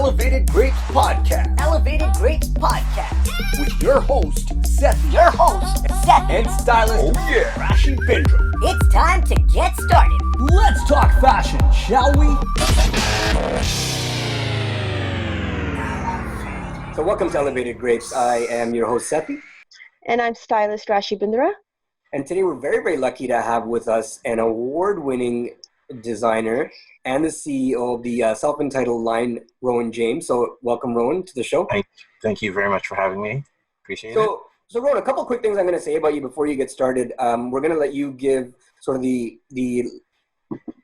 Elevated Grapes Podcast. Elevated Grapes Podcast. With your host, Sethi. Your host, Sethi. And Stylist Rashi Bindra. It's time to get started. Let's talk fashion, shall we? So welcome to Elevated Grapes. I am your host, Sethi. And I'm Stylist Rashi Bindra. And today we're very, very lucky to have with us an award-winning designer and the CEO of the self-entitled line, Rhowan James. So welcome, Rhowan, to the show. Thank you very much for having me. Appreciate it. So Rhowan, a couple quick things I'm going to say about you before you get started. We're going to let you give sort of the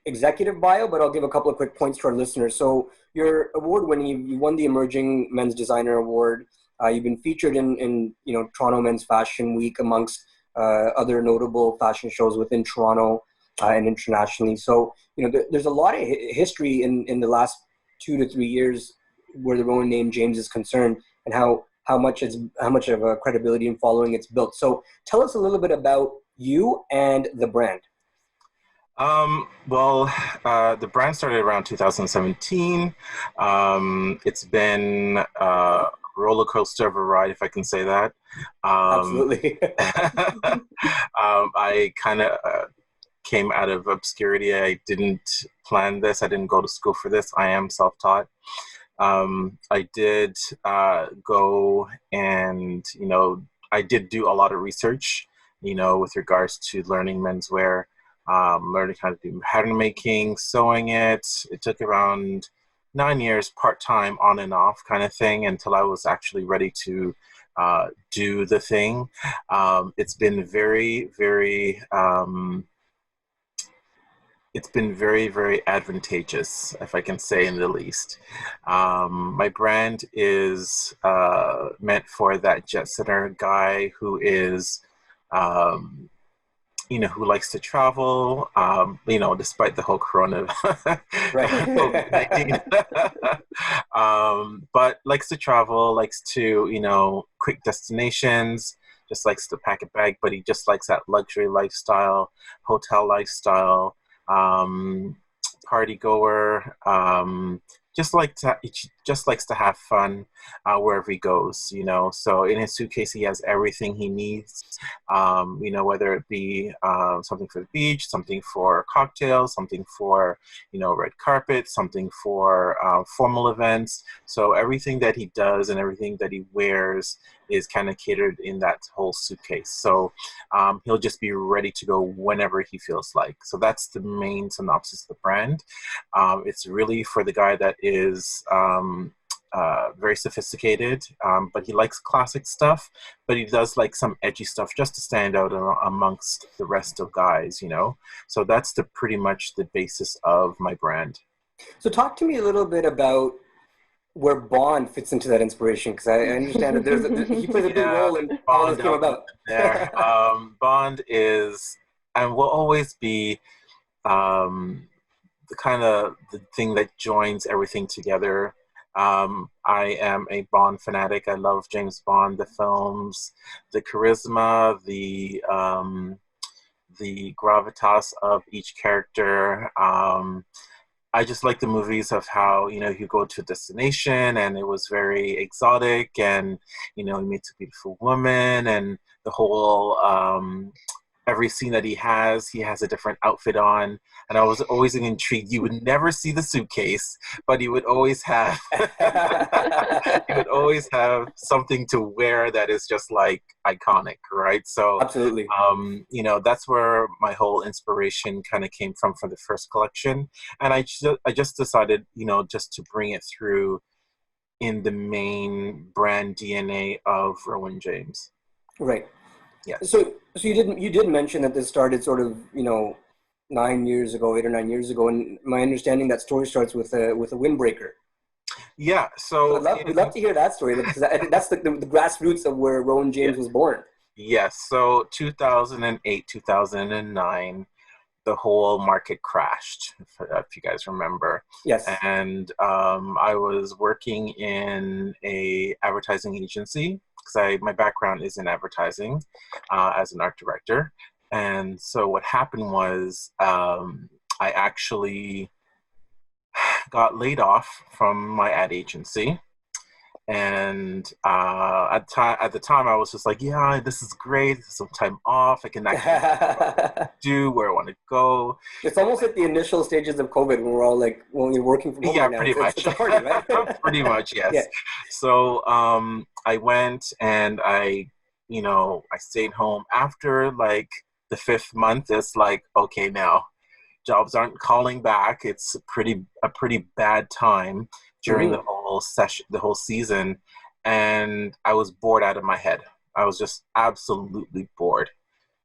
executive bio, but I'll give a couple of quick points to our listeners. So you're award-winning. You won the Emerging Men's Designer Award. You've been featured in Toronto Men's Fashion Week amongst other notable fashion shows within Toronto and internationally. So, there's a lot of history in the last 2 to 3 years where the Rhowan name James is concerned, and how much of a credibility and following it's built. So tell us a little bit about you and the brand. The brand started around 2017. It's been a roller coaster of a ride, if I can say that. Absolutely. I kind of came out of obscurity. I didn't plan this. I didn't go to school for this. I am self-taught. I did go and, I did do a lot of research, with regards to learning menswear, learning how to do pattern making, sewing it. It took around 9 years, part-time, on and off kind of thing, until I was actually ready to do the thing. It's been very, very very advantageous, if I can say in the least. My brand is meant for that jet setter guy who is, who likes to travel, despite the whole corona, COVID-19. But likes to travel, likes to, quick destinations, just likes to pack a bag, but he just likes that luxury lifestyle, hotel lifestyle, party goer, just likes to have fun wherever he goes, So in his suitcase, he has everything he needs, whether it be something for the beach, something for cocktails, something for, red carpet, something for formal events. So everything that he does and everything that he wears is kind of catered in that whole suitcase. So he'll just be ready to go whenever he feels like. So that's the main synopsis of the brand. It's really for the guy that is very sophisticated, but he likes classic stuff, but he does like some edgy stuff just to stand out amongst the rest of guys, So that's pretty much the basis of my brand. So talk to me a little bit about where Bond fits into that inspiration, because I understand that he plays a big role in how this came about. There. Bond is and will always be the thing that joins everything together. I am a Bond fanatic. I love James Bond, the films, the charisma, the gravitas of each character. I just like the movies of how, you go to a destination and it was very exotic and, he meets a beautiful woman and the whole, every scene that he has a different outfit on. And I was always intrigued. You would never see the suitcase, but he would always have, something to wear that is just like iconic, right? So absolutely. That's where my whole inspiration kind of came from for the first collection. And I just decided, just to bring it through in the main brand DNA of Rhowan James. Right. Yeah. So you did mention that this started sort of 8 or 9 years ago, and my understanding that story starts with a windbreaker. Yeah. So we'd love to hear that story, because that's the grassroots of where Rhowan James was born. Yes. So 2008, 2009, the whole market crashed, if you guys remember. Yes. And I was working in a advertising agency, because my background is in advertising as an art director. And so what happened was I actually got laid off from my ad agency. And at the time, I was just like, yeah, this is great. This is some time off. I can actually do where I want to go. It's almost at the initial stages of COVID when we're all like, when you're working from home right now. Pretty much. It's a party, right? Pretty much, yes. Yeah. So I went and I stayed home. After like the 5th month, it's like, okay, now jobs aren't calling back. It's a pretty bad time during the whole season, and I was bored out of my head. I was just absolutely bored.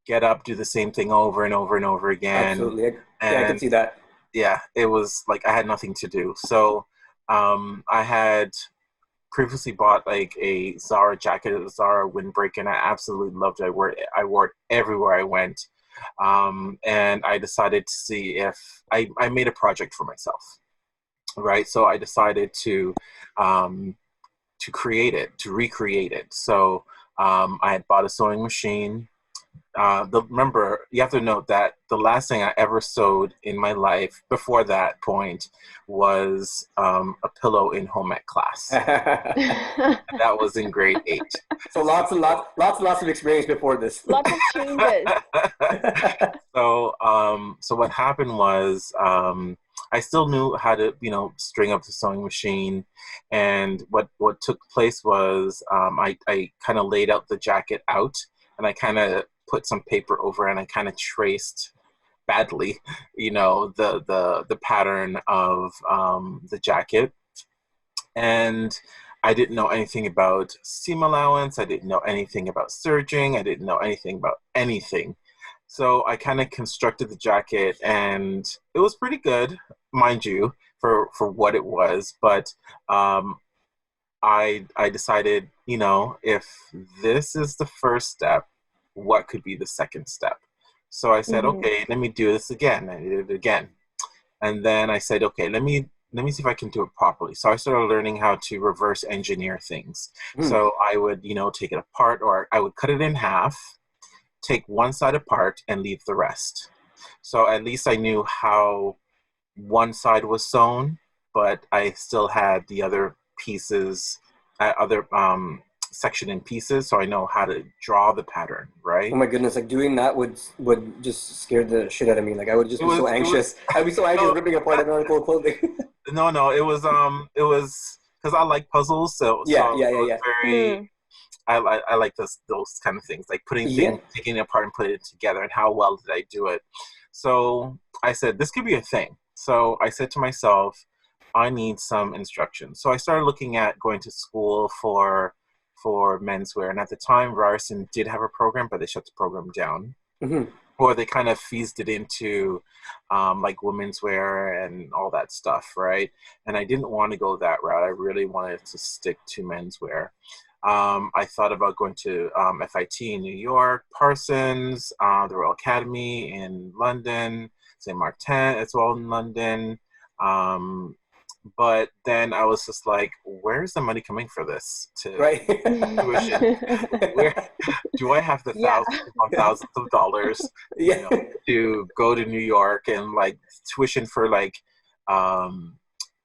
Get up, do the same thing over and over and over again. Absolutely, I can see that. Yeah, it was like I had nothing to do. So I had previously bought like a Zara jacket, a Zara windbreaker, and I absolutely loved it. I wore it everywhere I went. And I decided to see if I made a project for myself. Right, so I decided to create it, to recreate it. So I had bought a sewing machine. Remember, you have to note that the last thing I ever sewed in my life before that point was a pillow in home ec class. That was in grade 8. So lots of experience before this. Lots of changes. So what happened was I still knew how to, string up the sewing machine. And what took place was I kind of laid out the jacket out, and I kind of put some paper over, and I kind of traced badly, the pattern of the jacket. And I didn't know anything about seam allowance. I didn't know anything about serging. I didn't know anything about anything. So I kind of constructed the jacket, and it was pretty good, mind you, for what it was. But I decided, if this is the first step, what could be the second step? So I said, okay, let me do this again. I did it again. And then I said, okay, let me see if I can do it properly. So I started learning how to reverse engineer things. So I would, take it apart, or I would cut it in half, take one side apart, and leave the rest. So at least I knew how one side was sewn, but I still had the other pieces, section in pieces, so I know how to draw the pattern, right? Oh my goodness, like doing that would just scare the shit out of me. Like I would just be so anxious. I'd be so anxious ripping apart an article of clothing. No, it was because I like puzzles, so yeah. Very. I like those kind of things, like putting things, taking it apart and putting it together, and how well did I do it? So I said, this could be a thing. So I said to myself, I need some instruction. So I started looking at going to school for menswear. And at the time, Racisim did have a program, but they shut the program down. Or they kind of phased it into like women's wear and all that stuff, right? And I didn't want to go that route. I really wanted to stick to menswear. I thought about going to FIT in New York, Parsons, the Royal Academy in London, St. Martin as well in London. But then I was just like, where's the money coming for this? Tuition? Where do I have the thousands of dollars to go to New York? And like tuition for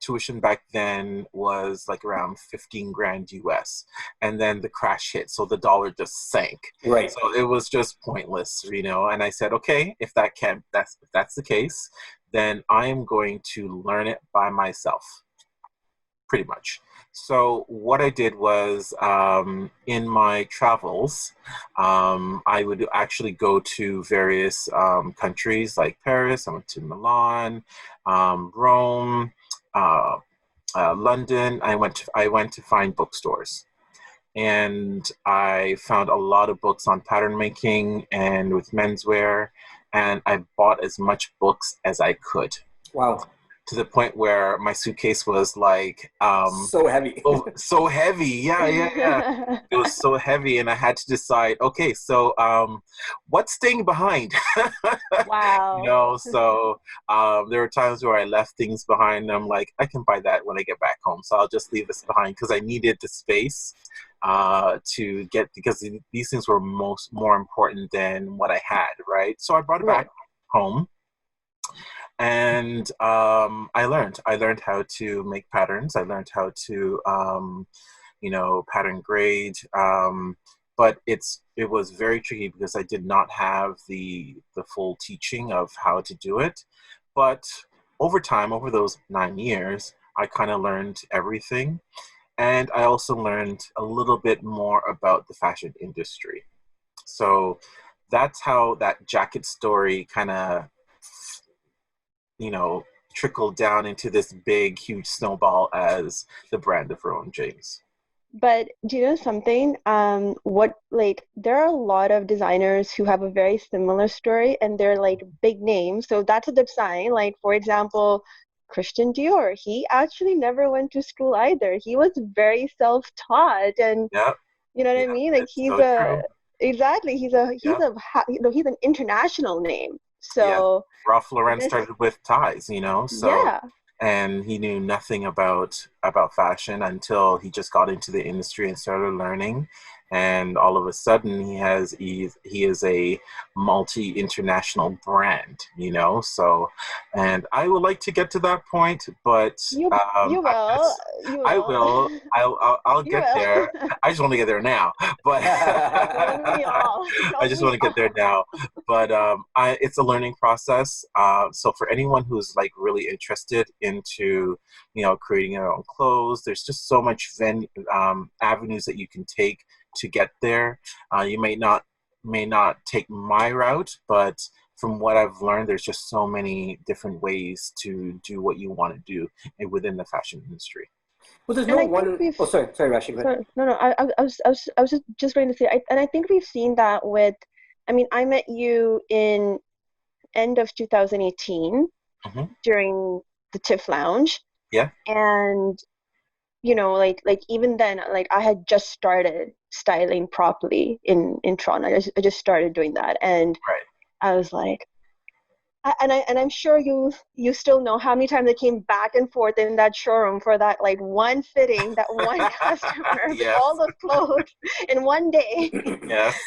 tuition back then was like around 15 grand US, and then the crash hit, so the dollar just sank. Right. So it was just pointless, And I said, okay, if that's the case, then I am going to learn it by myself, pretty much. So what I did was, in my travels, I would actually go to various countries like Paris. I went to Milan, Rome, London. I went to find bookstores, and I found a lot of books on pattern making and with menswear, and I bought as much books as I could. Wow. To the point where my suitcase was like so heavy. So heavy. Yeah. It was so heavy, and I had to decide, okay, so what's staying behind? Wow. So there were times where I left things behind, and I'm like, I can buy that when I get back home, so I'll just leave this behind because I needed the space to get, because these things were more important than what I had, right? So I brought it back home. And I learned how to make patterns. I learned how to, pattern grade. But it was very tricky because I did not have the full teaching of how to do it. But over time, over those 9 years, I kind of learned everything. And I also learned a little bit more about the fashion industry. So that's how that jacket story kind of, trickled down into this big, huge snowball as the brand of Rhowan James. But do you know something? There are a lot of designers who have a very similar story and they're like big names. So that's a good sign. Like, for example, Christian Dior, he actually never went to school either. He was very self-taught, and Yep. you know what I mean? Like, It's so true. exactly, Yep. he's an international name. Yes. So Ralph Lauren this, started with ties, so, yeah. and he knew nothing about fashion until he just got into the industry and started learning. And all of a sudden he is a multi-international brand, so, and I would like to get to that point, but You you will. You will. I will. I'll You get will. there. I just want to get there now, but Don't we all? I Don't just we want to get there now. But it's a learning process. So for anyone who's like really interested into, creating their own clothes, there's just so much avenues that you can take to get there. You may not take my route, but from what I've learned, there's just so many different ways to do what you want to do within the fashion industry. Well, there's And no I think one. we've Oh, sorry, Rashi. Go ahead. no, no. I was just going to say, and I think we've seen that with. I mean, I met you in end of 2018 Mm-hmm. during the TIFF Lounge, Yeah. and like even then, like I had just started styling properly in Toronto. I just started doing that, and Right. I was like, and I'm sure you still know how many times I came back and forth in that showroom for that like one fitting, that one customer with Yes. all those clothes in one day.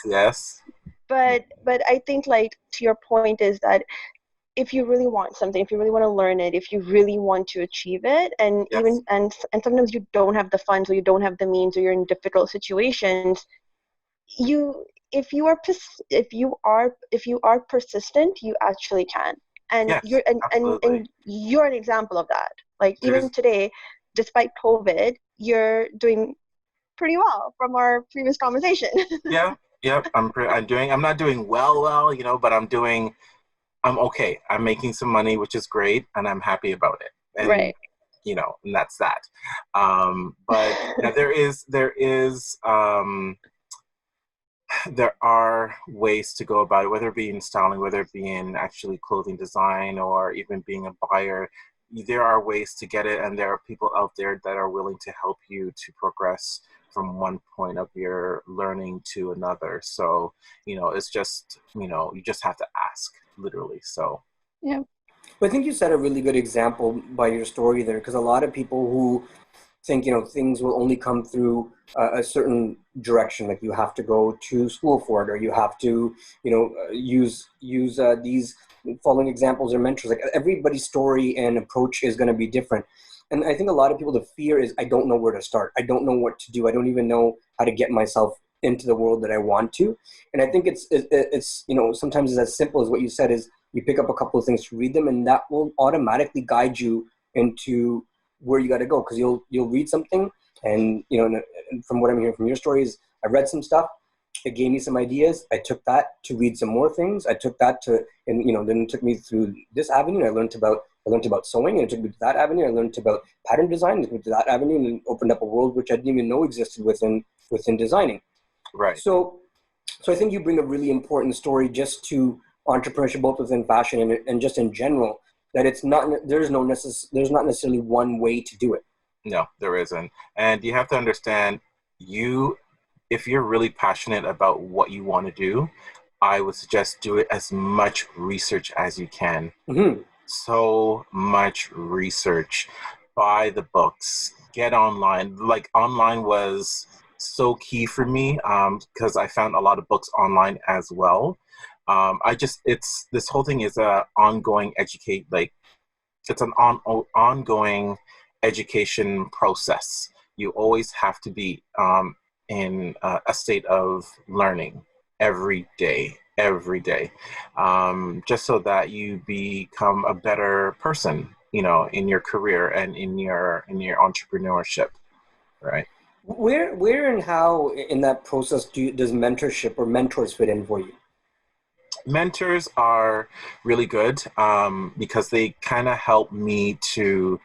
Yes. But I think, like, to your point is that if you really want something, if you really want to learn it, if you really want to achieve it, and Yes. even and sometimes you don't have the funds, or you don't have the means, or you're in difficult situations, if you are persistent, you actually can. And Yes, you're absolutely. and you're an example of that. Like, even There's today, despite COVID, you're doing pretty well from our previous conversation. yeah. I'm not doing well, but I'm okay. I'm making some money, which is great, and I'm happy about it. And Right. and that's that. But there are ways to go about it, whether it be in styling, whether it be in actually clothing design, or even being a buyer. There are ways to get it, and there are people out there that are willing to help you to progress from one point of your learning to another. So, it's just, you just have to ask, literally. So, Yeah. But I think you set a really good example by your story there, because a lot of people who think things will only come through a certain direction, like you have to go to school for it, or you have to use these following examples or mentors. Like, everybody's story and approach is going to be different, and I think a lot of people, the fear is, I don't know where to start, I don't know what to do, I don't even know how to get myself into the world that I want to. And I think it's sometimes it's as simple as what you said, is you pick up a couple of things to read them, and that will automatically guide you into where you got to go, because you'll read something, and and from what I'm hearing from your stories, I read some stuff, it gave me some ideas, I took that to read some more things, I took that to, and then it took me through this avenue, I learned about sewing, and it took me to that avenue, I learned about pattern design, it took me to that avenue, and it opened up a world which I didn't even know existed within designing. right. So I think you bring a really important story just to entrepreneurship, both within fashion and just in general, that there's not necessarily one way to do it. No, there isn't. And you have to understand, if you're really passionate about what you want to do, I would suggest do it as much research as you can. Mm-hmm. So much research. Buy the books. Get online. Like, online was so key for me, because I found a lot of books online as well. This whole thing is a ongoing it's an ongoing education process. You always have to be in a state of learning every day, just so that you become a better person, in your career and in your entrepreneurship, right? Where and how in that process does mentorship or mentors fit in for you? Mentors are really good because they kind of help me to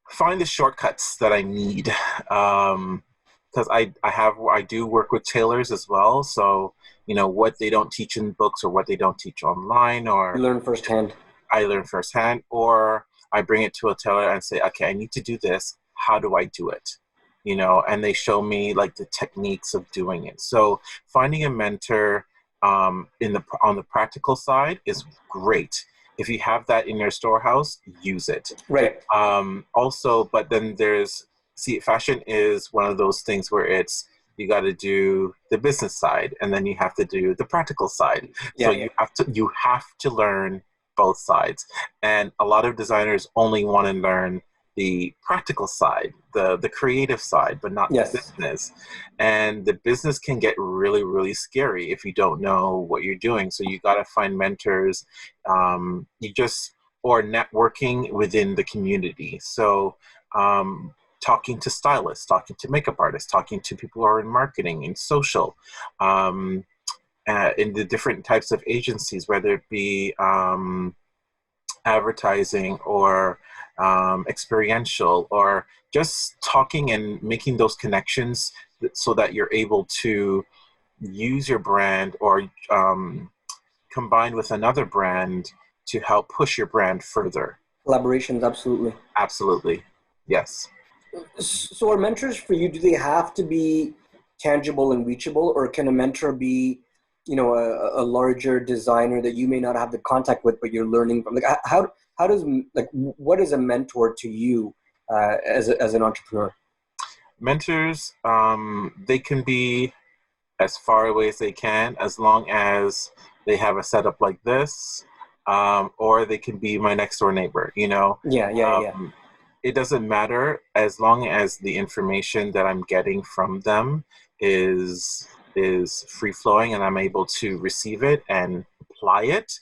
find the shortcuts that I need. Because I do work with tailors as well, so what they don't teach in books or what they don't teach online, or You learn firsthand. I learn firsthand, or I bring it to a tailor and say, okay, I need to do this. How do I do it? And they show me like the techniques of doing it. So finding a mentor on the practical side is great. If you have that in your storehouse, use it. Right. Also, but then fashion is one of those things where you got to do the business side and then you have to do the practical side. Yeah, So yeah. you have to learn both sides. And a lot of designers only want to learn the practical side, the creative side, but not Yes. the business. And the business can get really, really scary if you don't know what you're doing. So you got to find mentors, or networking within the community. So talking to stylists, talking to makeup artists, talking to people who are in marketing and social, in the different types of agencies, whether it be advertising or experiential, or just talking and making those connections so that you're able to use your brand or combine with another brand to help push your brand further. Collaborations, absolutely. Absolutely. Yes. So are mentors for you, do they have to be tangible and reachable, or can a mentor be, a larger designer that you may not have the contact with, but you're learning from? Like, how does, like, what is a mentor to you as an entrepreneur? Mentors, they can be as far away as they can, as long as they have a setup like this, or they can be my next door neighbor. Yeah. It doesn't matter, as long as the information that I'm getting from them is free flowing and I'm able to receive it and apply it.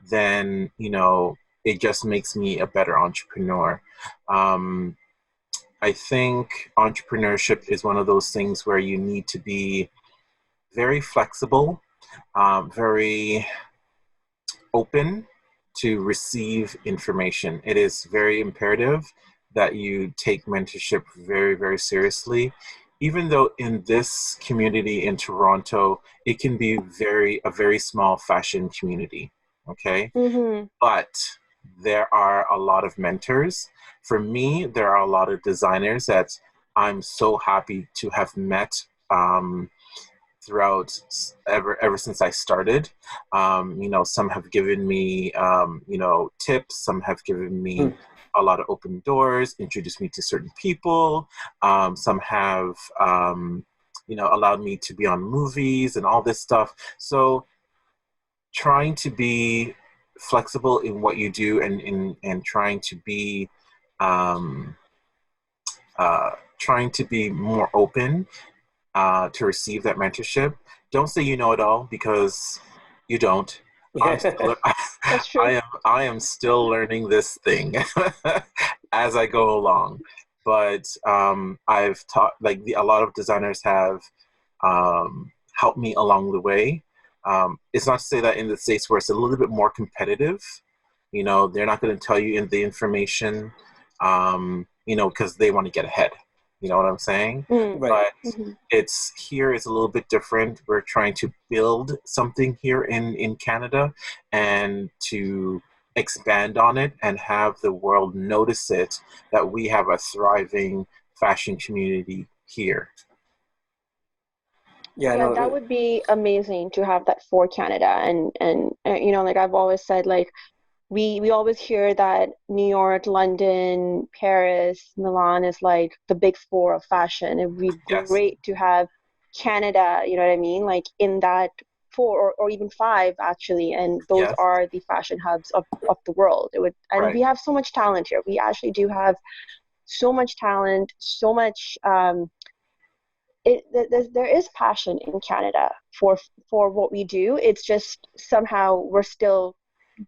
Then it just makes me a better entrepreneur. I think entrepreneurship is one of those things where you need to be very flexible, very open to receive information. It is very imperative that you take mentorship very, very seriously. Even though in this community in Toronto, it can be a very small fashion community, okay? Mm-hmm. But there are a lot of mentors. For me, there are a lot of designers that I'm so happy to have met throughout ever since I started. Some have given me tips, some have given me a lot of open doors, introduced me to certain people, some have allowed me to be on movies and all this stuff. So trying to be flexible in what you do, and trying to be more open to receive that mentorship. Don't say you know it all, because you don't. That's true. I am still learning this thing as I go along. But I've taught, a lot of designers have helped me along the way. It's not to say that in the States, where it's a little bit more competitive, they're not going to tell you in the information, because they want to get ahead. You know what I'm saying? Right. But it's a little bit different. We're trying to build something here in Canada, and to expand on it and have the world notice it, that we have a thriving fashion community here. Yeah, Yeah, no, that would be amazing to have that for Canada. And like I've always said, like we always hear that New York, London, Paris, Milan is like the big four of fashion. It would be Yes. great to have Canada, you know what I mean? Like in that four or even five actually, and those Yes. are the fashion hubs of the world. And Right. we have so much talent here. We actually do have so much talent, so much. There is passion in Canada for what we do. It's just somehow we're still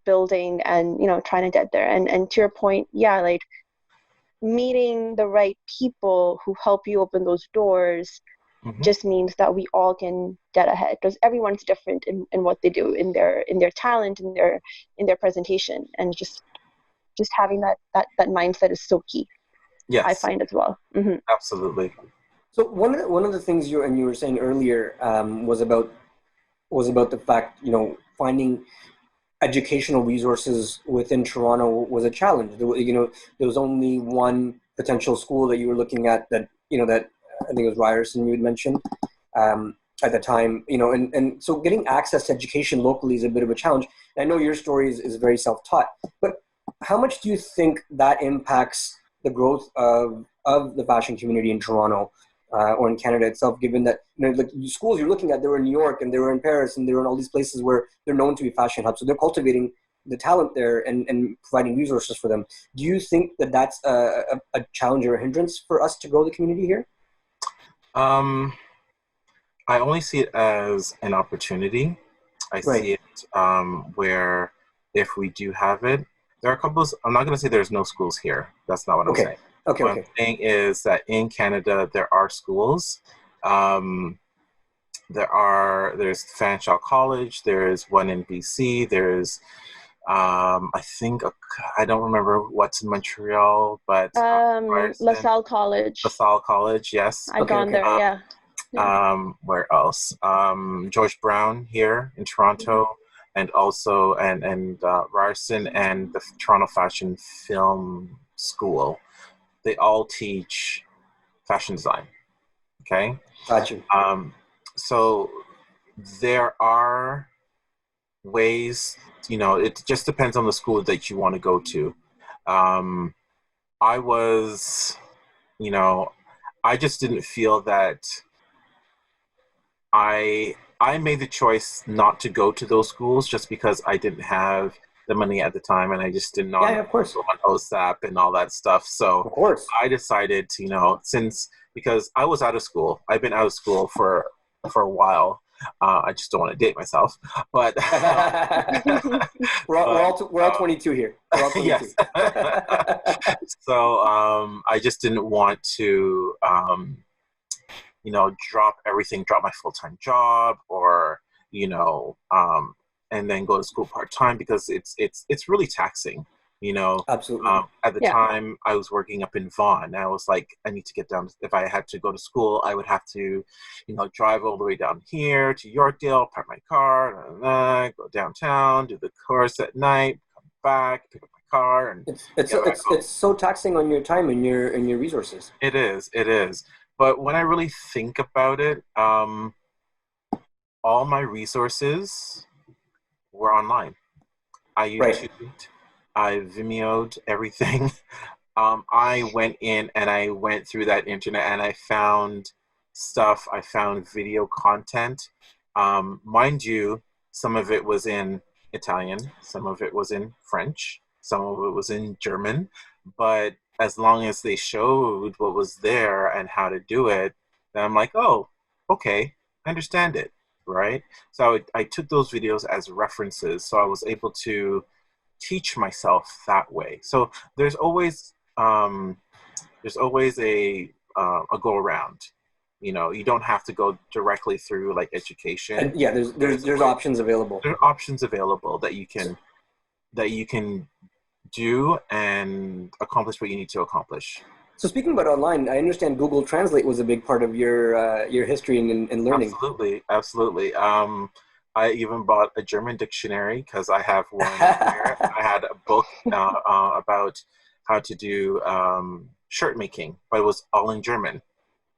building and trying to get there. And to your point, yeah, like meeting the right people who help you open those doors just means that we all can get ahead, because everyone's different in what they do, in their talent, in their presentation, and just having that mindset is so key. Yes. I find as well. Absolutely. So one of the things you were saying earlier was about the fact, finding educational resources within Toronto was a challenge. There was only one potential school that you were looking at that I think it was Ryerson you had mentioned at the time, and so getting access to education locally is a bit of a challenge. And I know your story is very self-taught, but how much do you think that impacts the growth of the fashion community in Toronto or in Canada itself, given that the schools you're looking at, they were in New York and they were in Paris and they were in all these places where they're known to be fashion hubs, so they're cultivating the talent there and providing resources for them. Do you think that that's a challenge or a hindrance for us to grow the community here? I only see it as an opportunity. I see it where if we do have it, there are a couple of, I'm not going to say there's no schools here. That's not what I'm saying. What I'm saying is that in Canada, there are schools. There's Fanshawe College. There's one in BC. There's, I think, I don't remember what's in Montreal, but LaSalle College. LaSalle College, yes. I've gone there, yeah. Where else? George Brown here in Toronto, and also and Ryerson and the Toronto Fashion Film School. They all teach fashion design. Okay. Gotcha. So there are ways. It just depends on the school that you want to go to. I just didn't feel that. I made the choice not to go to those schools just because I didn't have the money at the time, and I just didn't know of course. on OSAP and all that stuff. So of course, I decided to, because I was out of school. I've been out of school for a while. I just don't want to date myself, but we're all 22 here. We're all 22. Yes. So I just didn't want to. Drop my full-time job, or and then go to school part-time, because it's really taxing. Absolutely. At the time, I was working up in Vaughan, and I was like, I need to get down. If I had to go to school, I would have to, drive all the way down here to Yorkdale, park my car, go downtown, do the course at night, come back, pick up my car, and it's so taxing on your time and your resources. It is. But when I really think about it, all my resources were online. I YouTubed, I Vimeo'd everything. I went in and I went through that internet and I found stuff. I found video content. Mind you, some of it was in Italian, some of it was in French, some of it was in German, but as long as they showed what was there and how to do it, then I'm like, oh, okay, I understand it, right? So I took those videos as references, so I was able to teach myself that way. So there's always a go around. You don't have to go directly through like education. And there's options available. There are options available that you can do and accomplish what you need to accomplish. So speaking about online, I understand Google Translate was a big part of your history and learning. Absolutely. I even bought a German dictionary because I have one here. I had a book about how to do shirt making, but it was all in German.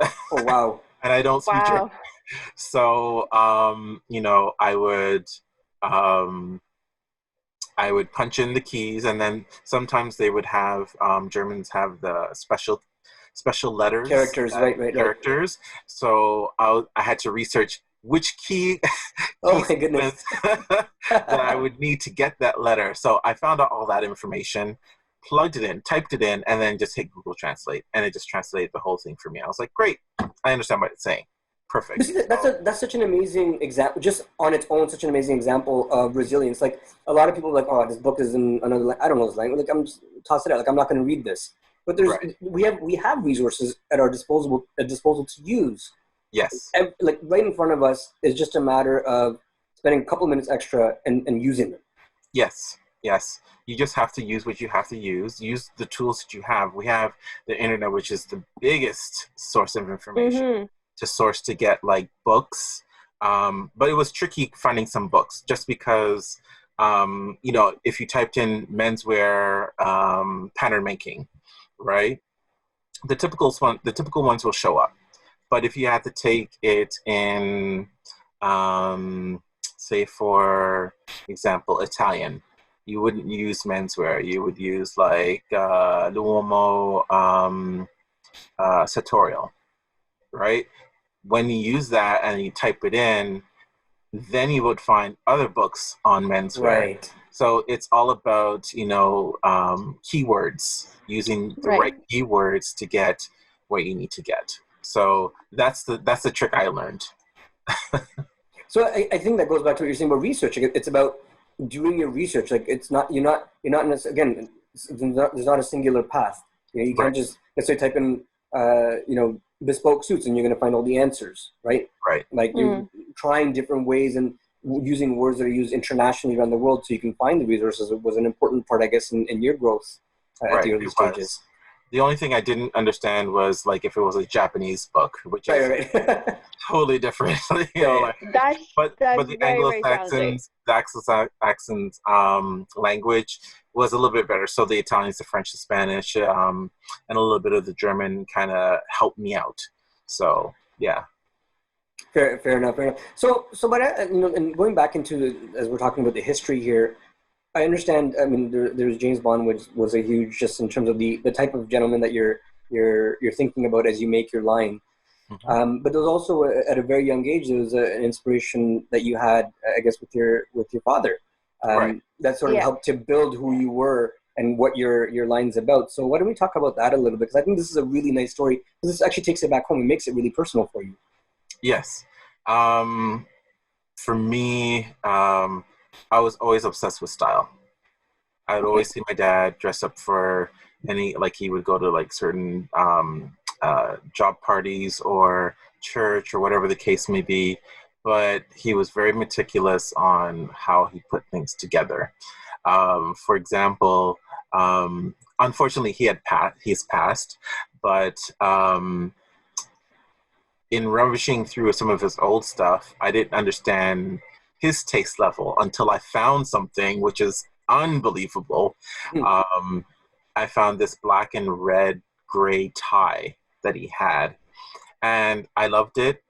Oh, wow. And I don't speak German. So, I would punch in the keys, and then sometimes they would have Germans have the special letters, characters, right. Characters. So I had to research which key Oh my goodness. that I would need to get that letter. So I found out all that information, plugged it in, typed it in, and then just hit Google Translate, and it just translated the whole thing for me. I was like, great, I understand what it's saying. Perfect. You see, that's such an amazing example, just on its own, such an amazing example of resilience. Like a lot of people are like, oh, this book is in another, I don't know this language. Like I'm just toss it out. Like I'm not going to read this. But Right. we have resources at our disposal to use. Yes. Like right in front of us is just a matter of spending a couple minutes extra and using them. Yes. Yes. You just have to use what you have to use. Use the tools that you have. We have the internet, which is the biggest source of information to source to get like books. But it was tricky finding some books just because, you know, if you typed in menswear pattern making, right? The typical ones will show up. But if you had to take it in, say for example, Italian, you wouldn't use menswear. You would use like l'uomo sartorial, right? When you use that and you type it in, then you would find other books on menswear. Right. So it's all about, you know, keywords, using the right keywords to get what you need to get. So that's the trick I learned. So I think that goes back to what you're saying about research. It's about doing your research. Like you're not again, there's not a singular path. You know, you can't just necessarily type in you know, bespoke suits and you're going to find all the answers, right? Right. Like you're trying different ways and using words that are used internationally around the world so you can find the resources was an important part, I guess, in your growth at the early stages. The only thing I didn't understand was like if it was a Japanese book, which is totally different. You know, like, but the Anglo-Saxons, language was a little bit better. So the Italians, the French, the Spanish, and a little bit of the German kind of helped me out. So yeah. Fair enough. So, but you know, and going back into as we're talking about the history here, I understand. I mean, there's James Bond, which was a huge, just in terms of the type of gentleman that you're thinking about as you make your line. But there was also at a very young age, there was an inspiration that you had, I guess, with your father, that sort of helped to build who you were and what your line's about. So why don't we talk about that a little bit? Because I think this is a really nice story. Because this actually takes it back home and makes it really personal for you. Yes. For me, I was always obsessed with style. I would always see my dad dress up for like he would go to like certain job parties or church or whatever the case may be. But he was very meticulous on how he put things together. For example, unfortunately he's passed, but in rummaging through some of his old stuff, I didn't understand his taste level until I found something which is unbelievable. I found this black and red gray tie that he had, and I loved it.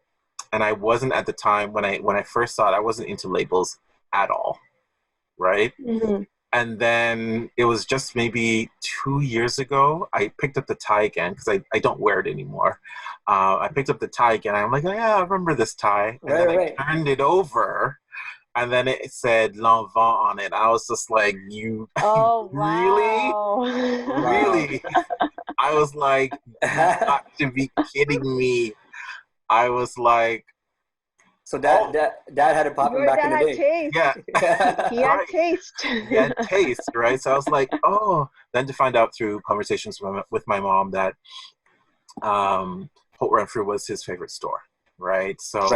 And I wasn't at the time when I first saw it, I wasn't into labels at all, right? And then it was just maybe 2 years ago, I picked up the tie again because I don't wear it anymore. I picked up the tie again. I'm like, oh, yeah, I remember this tie. And then I turned it over, and then it said L'Envant on it. I was just like, you really? Really? I was like, you got to be kidding me. I was like, so dad had it popping back in the day. Taste. Yeah. He had taste. He had taste, right? So I was like, oh. Then to find out through conversations with my mom that Holt Renfrew was his favorite store, right? So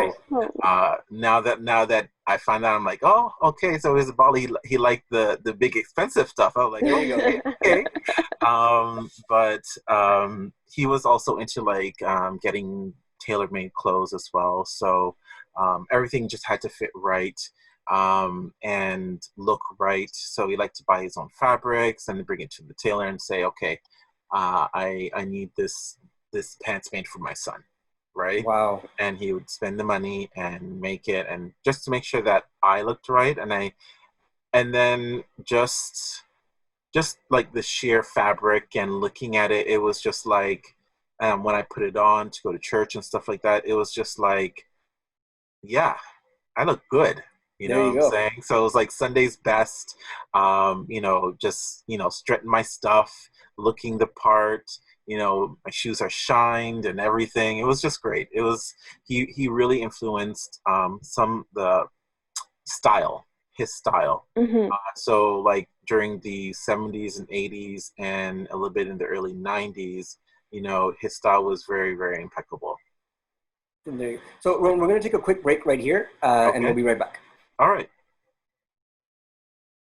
now that I find out, I'm like, oh, okay. So his ball, he liked the big expensive stuff. I was like, okay. But he was also into like getting tailor-made clothes as well. So everything just had to fit right and look right. So he liked to buy his own fabrics and bring it to the tailor and say, okay, I need this pants made for my son, right? Wow. And he would spend the money and make it, and just to make sure that I looked right. And then just like the sheer fabric and looking at it, it was just like, when I put it on to go to church and stuff like that, it was just like, yeah, I look good. You There know you what I'm go. saying? So it was like Sunday's best. Just strutting my stuff, looking the part. My shoes are shined and everything. It was just great. It was he really influenced the style, his style. Mm-hmm. So like during the 70s and 80s and a little bit in the early 90s, his style was very, very impeccable. So we're going to take a quick break right here, and we'll Okay. be right back. All right.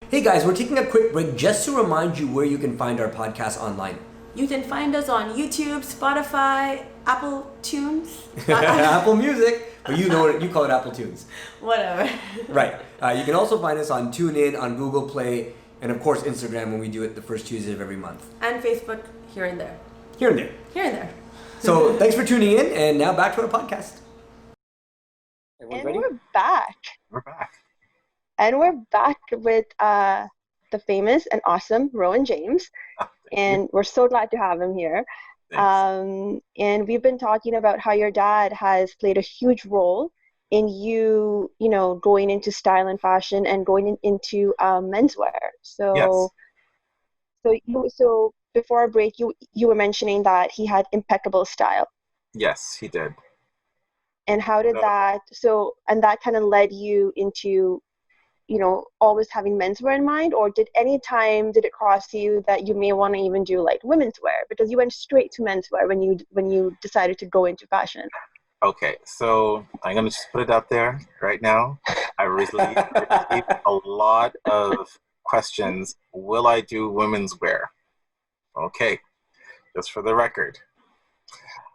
Hey guys, we're taking a quick break just to remind you where you can find our podcast online. You can find us on YouTube, Spotify, Apple Tunes. Apple Music, but you know what you call it, Apple Tunes. Whatever. Right. You can also find us on TuneIn, on Google Play, and of course Instagram when we do it the first Tuesday of every month. And Facebook, here and there. Here and there. Here and there. So thanks for tuning in, and now back to our podcast. Everyone's And ready? we're back. We're back. And we're back with the famous and awesome Rhowan James. And we're so glad to have him here. Thanks. And we've been talking about how your dad has played a huge role in you going into style and fashion and going into menswear. So, Yes. so before our break, you were mentioning that he had impeccable style. Yes, he did. And how did that? And that kind of led you into always having menswear in mind, or did it cross you that you may want to even do like women's wear, because you went straight to menswear when you decided to go into fashion? Okay, so I'm gonna just put it out there right now. I received a lot of questions. Will I do women's wear? Okay, just for the record.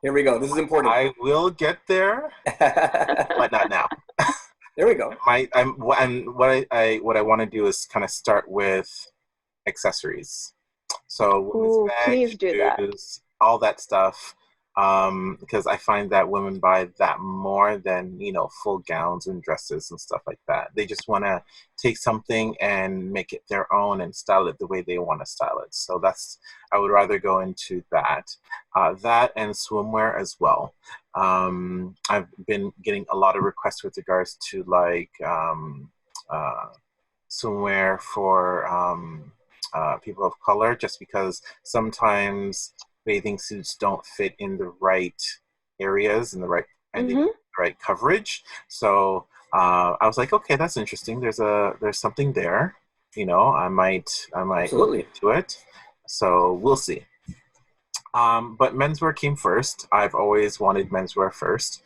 Here we go. This is important. I will get there, but not now. There we go. What I want to do is kind of start with accessories. So women's bags, please do that. shoes, all that stuff. Because I find that women buy that more than full gowns and dresses and stuff like that. They just want to take something and make it their own and style it the way they want to style it. So I would rather go into that and swimwear as well. I've been getting a lot of requests with regards to like swimwear for people of color, just because sometimes bathing suits don't fit in the right areas and the right coverage. So I was like, okay, that's interesting. There's something there. I might Absolutely. look into it. So we'll see. But menswear came first. I've always wanted menswear first.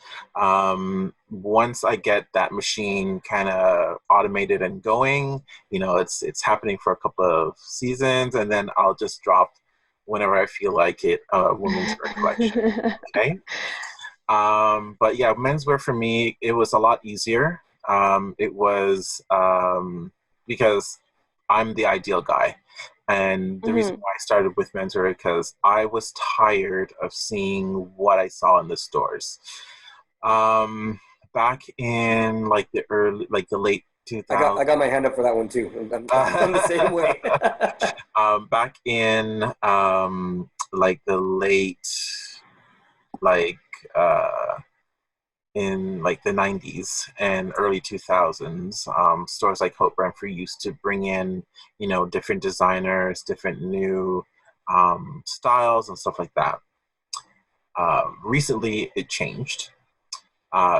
Once I get that machine kind of automated and going, it's happening for a couple of seasons, and then I'll just drop whenever I feel like it, women's wear collection. Okay. But yeah, menswear for me, it was a lot easier. It was because I'm the ideal guy. And the reason why I started with menswear because I was tired of seeing what I saw in the stores. Back in like the late 2000s. I got my hand up for that one too. I'm the same way. Back in like the late in like the 90s and early 2000s, stores like Hope Brentford used to bring in different designers, different new styles and stuff like that. Recently it changed,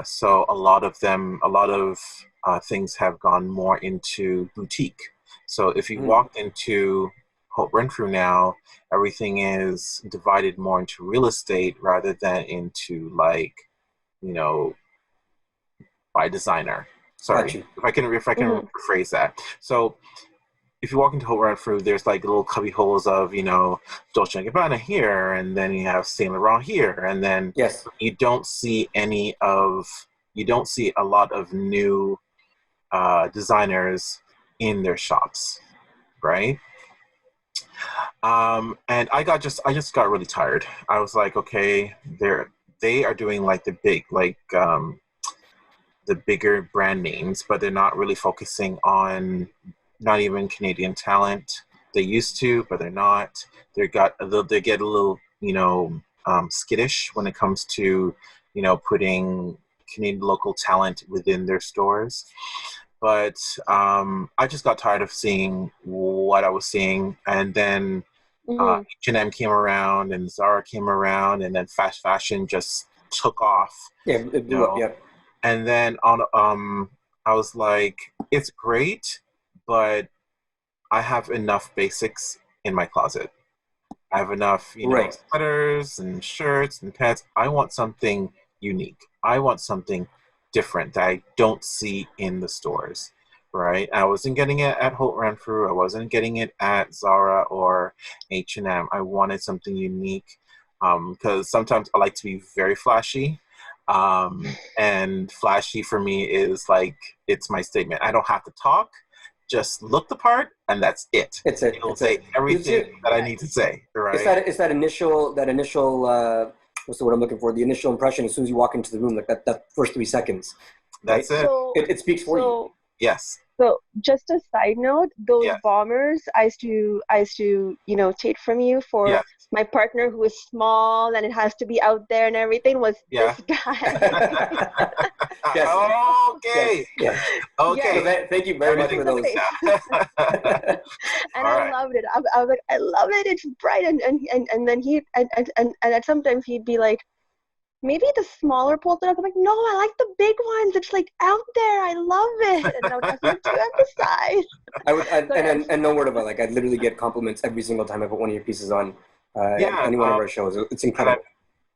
so a lot of things have gone more into boutique. So if you walk into Hope Renfrew now, everything is divided more into real estate rather than into by designer. Sorry, if I can rephrase that. So if you walk into Hope Renfrew, there's like little cubby holes of Dolce & Gabbana here, and then you have Saint Laurent here, and then you don't see a lot of new designers in their shops, right? And I just got really tired. I was like, okay, they are doing like the bigger brand names, but they're not really focusing on not even Canadian talent. They used to, but they're not. They get a little skittish when it comes to putting Canadian local talent within their stores. But I just got tired of seeing what I was seeing, and then H&M came around, and Zara came around, and then fast fashion just took off. Yeah, it blew up. Yeah. And then I was like, it's great, but I have enough basics in my closet. I have enough, sweaters and shirts and pants. I want something unique. I want something different that I don't see in the stores, right? I wasn't getting it at Holt Renfrew. I wasn't getting it at Zara or H&M. I wanted something unique because sometimes I like to be very flashy. And flashy for me is like, it's my statement. I don't have to talk. Just look the part, and that's it. It'll say everything that I need to say, right? It's that initial what's the word I'm looking for? The initial impression as soon as you walk into the room, like that first 3 seconds. That's right? it. So, It speaks for you. Yes. So just a side note, those bombers I used to, take from you for my partner who is small and it has to be out there and everything was this guy. Okay. Yes. Okay. So thank you very much for those. And I loved it. I was like, I love it. It's bright. And then he and sometimes he'd be like, maybe the smaller pulls it up. I'm like, no, I like the big ones. It's like out there. I love it. And I would ask him to emphasize. And no word of it. Like, I literally get compliments every single time I put one of your pieces on any one of our shows. It's incredible.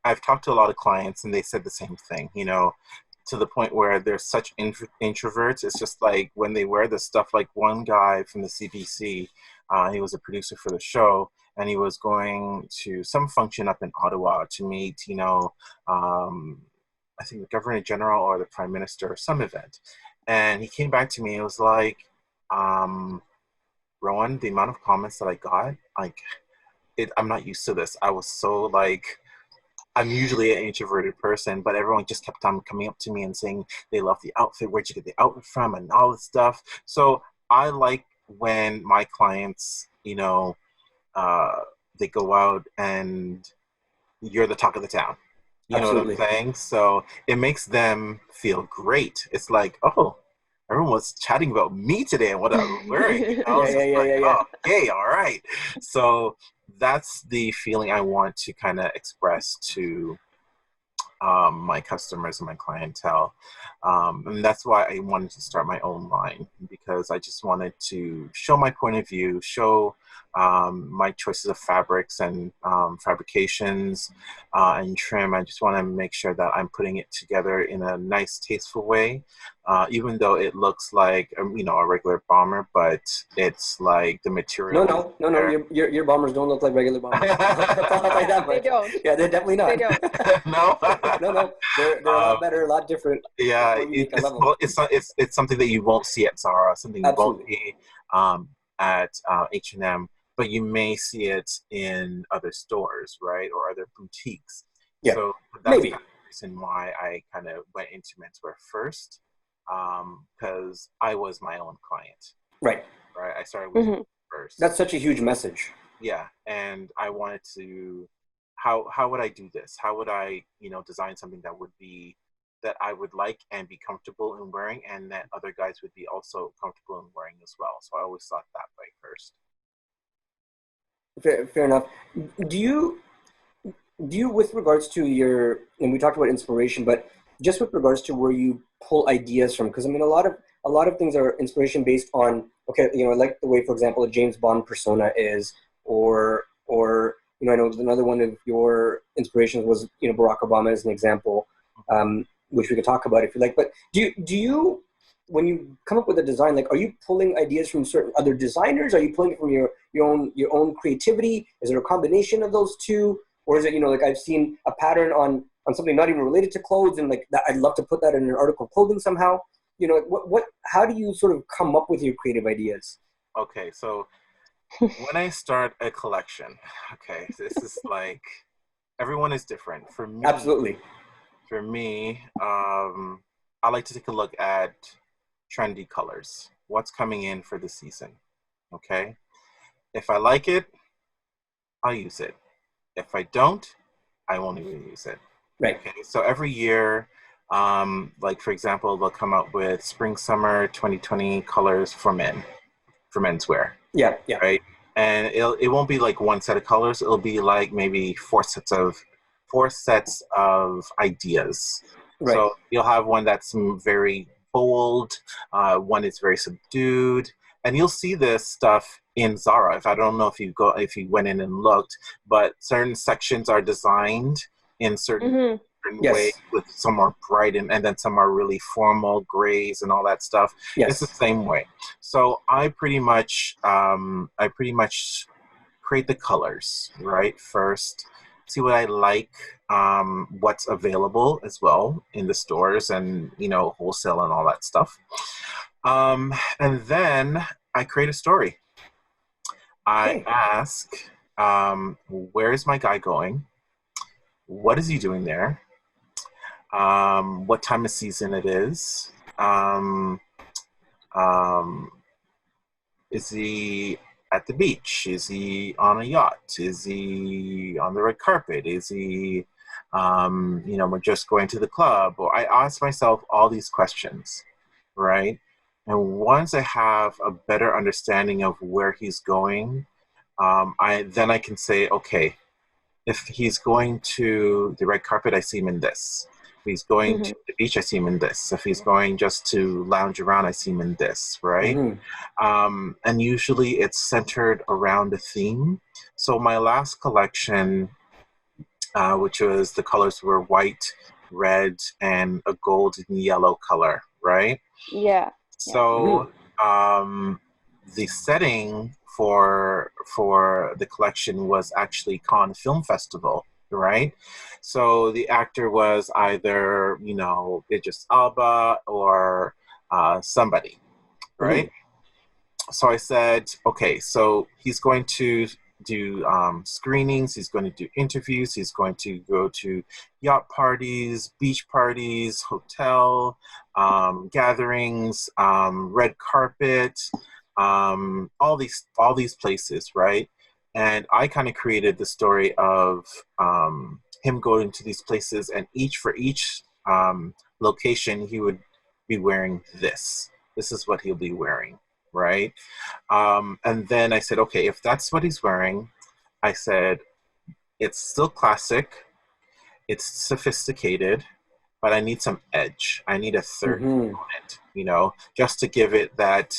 I've talked to a lot of clients, and they said the same thing, to the point where they're such introverts. It's just like when they wear this stuff, like one guy from the CBC, he was a producer for the show, and he was going to some function up in Ottawa to meet, I think the Governor General or the Prime Minister or some event. And he came back to me and was like, Rhowan, the amount of comments that I got, I'm not used to this. I was so I'm usually an introverted person, but everyone just kept on coming up to me and saying they love the outfit, where'd you get the outfit from, and all this stuff. So I like when my clients, they go out and you're the talk of the town. You know what I'm saying? So it makes them feel great. It's like, oh, everyone was chatting about me today and what I was wearing. Okay, all right. So that's the feeling I want to kind of express to my customers and my clientele. And that's why I wanted to start my own line, because I just wanted to show my point of view, show my choices of fabrics and fabrications and trim. I just want to make sure that I'm putting it together in a nice, tasteful way, even though it looks like a regular bomber, but it's like the material. No. Your bombers don't look like regular bombers. They don't. Yeah, they're definitely not. They don't. No. They're a lot better, a lot different. Yeah, it's something that you won't see at Zara, something you won't see at H&M, but you may see it in other stores, right, or other boutiques. Yeah, so that's the reason why I kind of went into menswear first, because I was my own client. Right. I started with first. That's such a huge message. Yeah, and I wanted to. How would I do this? How would I, design something that I would like and be comfortable in wearing, and that other guys would be also comfortable in wearing as well. So I always thought that way first. Fair enough. Do you, with regards to and we talked about inspiration, but just with regards to where you pull ideas from, because I mean, a lot of things are inspiration based on, like the way, for example, a James Bond persona is, or I know another one of your inspirations was, Barack Obama as an example, which we could talk about if you like. But do you, when you come up with a design, are you pulling ideas from certain other designers? Are you pulling it from your own creativity? Is it a combination of those two? Or is it, I've seen a pattern on something not even related to clothes, and that I'd love to put that in an article of clothing somehow. How do you sort of come up with your creative ideas? Okay, so when I start a collection, this is everyone is different. For me, absolutely. For me, I like to take a look at trendy colors. What's coming in for the season? Okay, if I like it, I'll use it. If I don't, I won't even use it. Right. Okay, so every year, Like for example, they'll come out with spring summer 2020 colors for menswear. Yeah, yeah. Right. And it won't be like one set of colors. It'll be like maybe four sets of ideas. Right. So you'll have one that's very bold, one is very subdued, and you'll see this stuff in Zara. If I don't know if you went in and looked, but certain sections are designed in certain Yes. way, with some are bright and then some are really formal grays and all that stuff. Yes. It's the same way. So I pretty much create the colors, right? First, see what I like, what's available as well in the stores and, wholesale and all that stuff. And then I create a story. I ask, where is my guy going? What is he doing there? What time of season it is? Is he at the beach? Is he on a yacht? Is he on the red carpet? Is he, we're just going to the club? Or I ask myself all these questions, right? And once I have a better understanding of where he's going, I can say, okay, if he's going to the red carpet, I see him in this. If he's going to the beach, I see him in this. If he's going just to lounge around, I see him in this, right? And usually it's centered around a theme. So my last collection, which was the colors were white, red, and a gold and yellow color, right? Yeah. So the setting for the collection was actually Cannes Film Festival, right? So the actor was either, Idris Elba or somebody, right? So I said, okay, so he's going to do screenings, he's going to do interviews, he's going to go to yacht parties, beach parties, hotel gatherings, red carpet, all these places, right? And I kind of created the story of him going to these places, and for each location, he would be wearing this. This is what he'll be wearing, right? And then I said, okay, if that's what he's wearing, I said, it's still classic, it's sophisticated, but I need some edge. I need a third component, just to give it that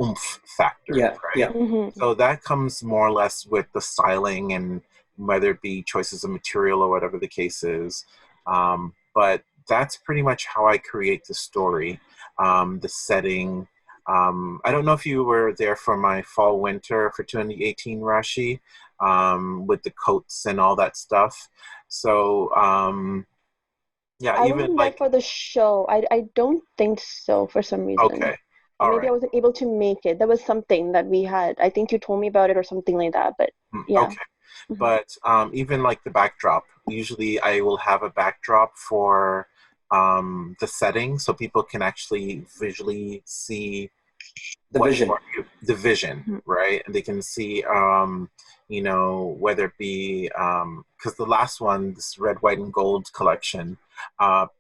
oomph factor, right? So that comes more or less with the styling and whether it be choices of material or whatever the case is. But that's pretty much how I create the story, the setting. I don't know if you were there for my fall winter for 2018, Rashi, with the coats and all that stuff. So yeah, I even wasn't like there for the show. I don't think so for some reason. okay. Or maybe right. I wasn't able to make it. There was something that we had. I think you told me about it or something like that. But yeah. Okay. But even like the backdrop, usually I will have a backdrop for the setting so people can actually visually see the vision, right? And they can see, whether it be, because the last one, this red, white, and gold collection,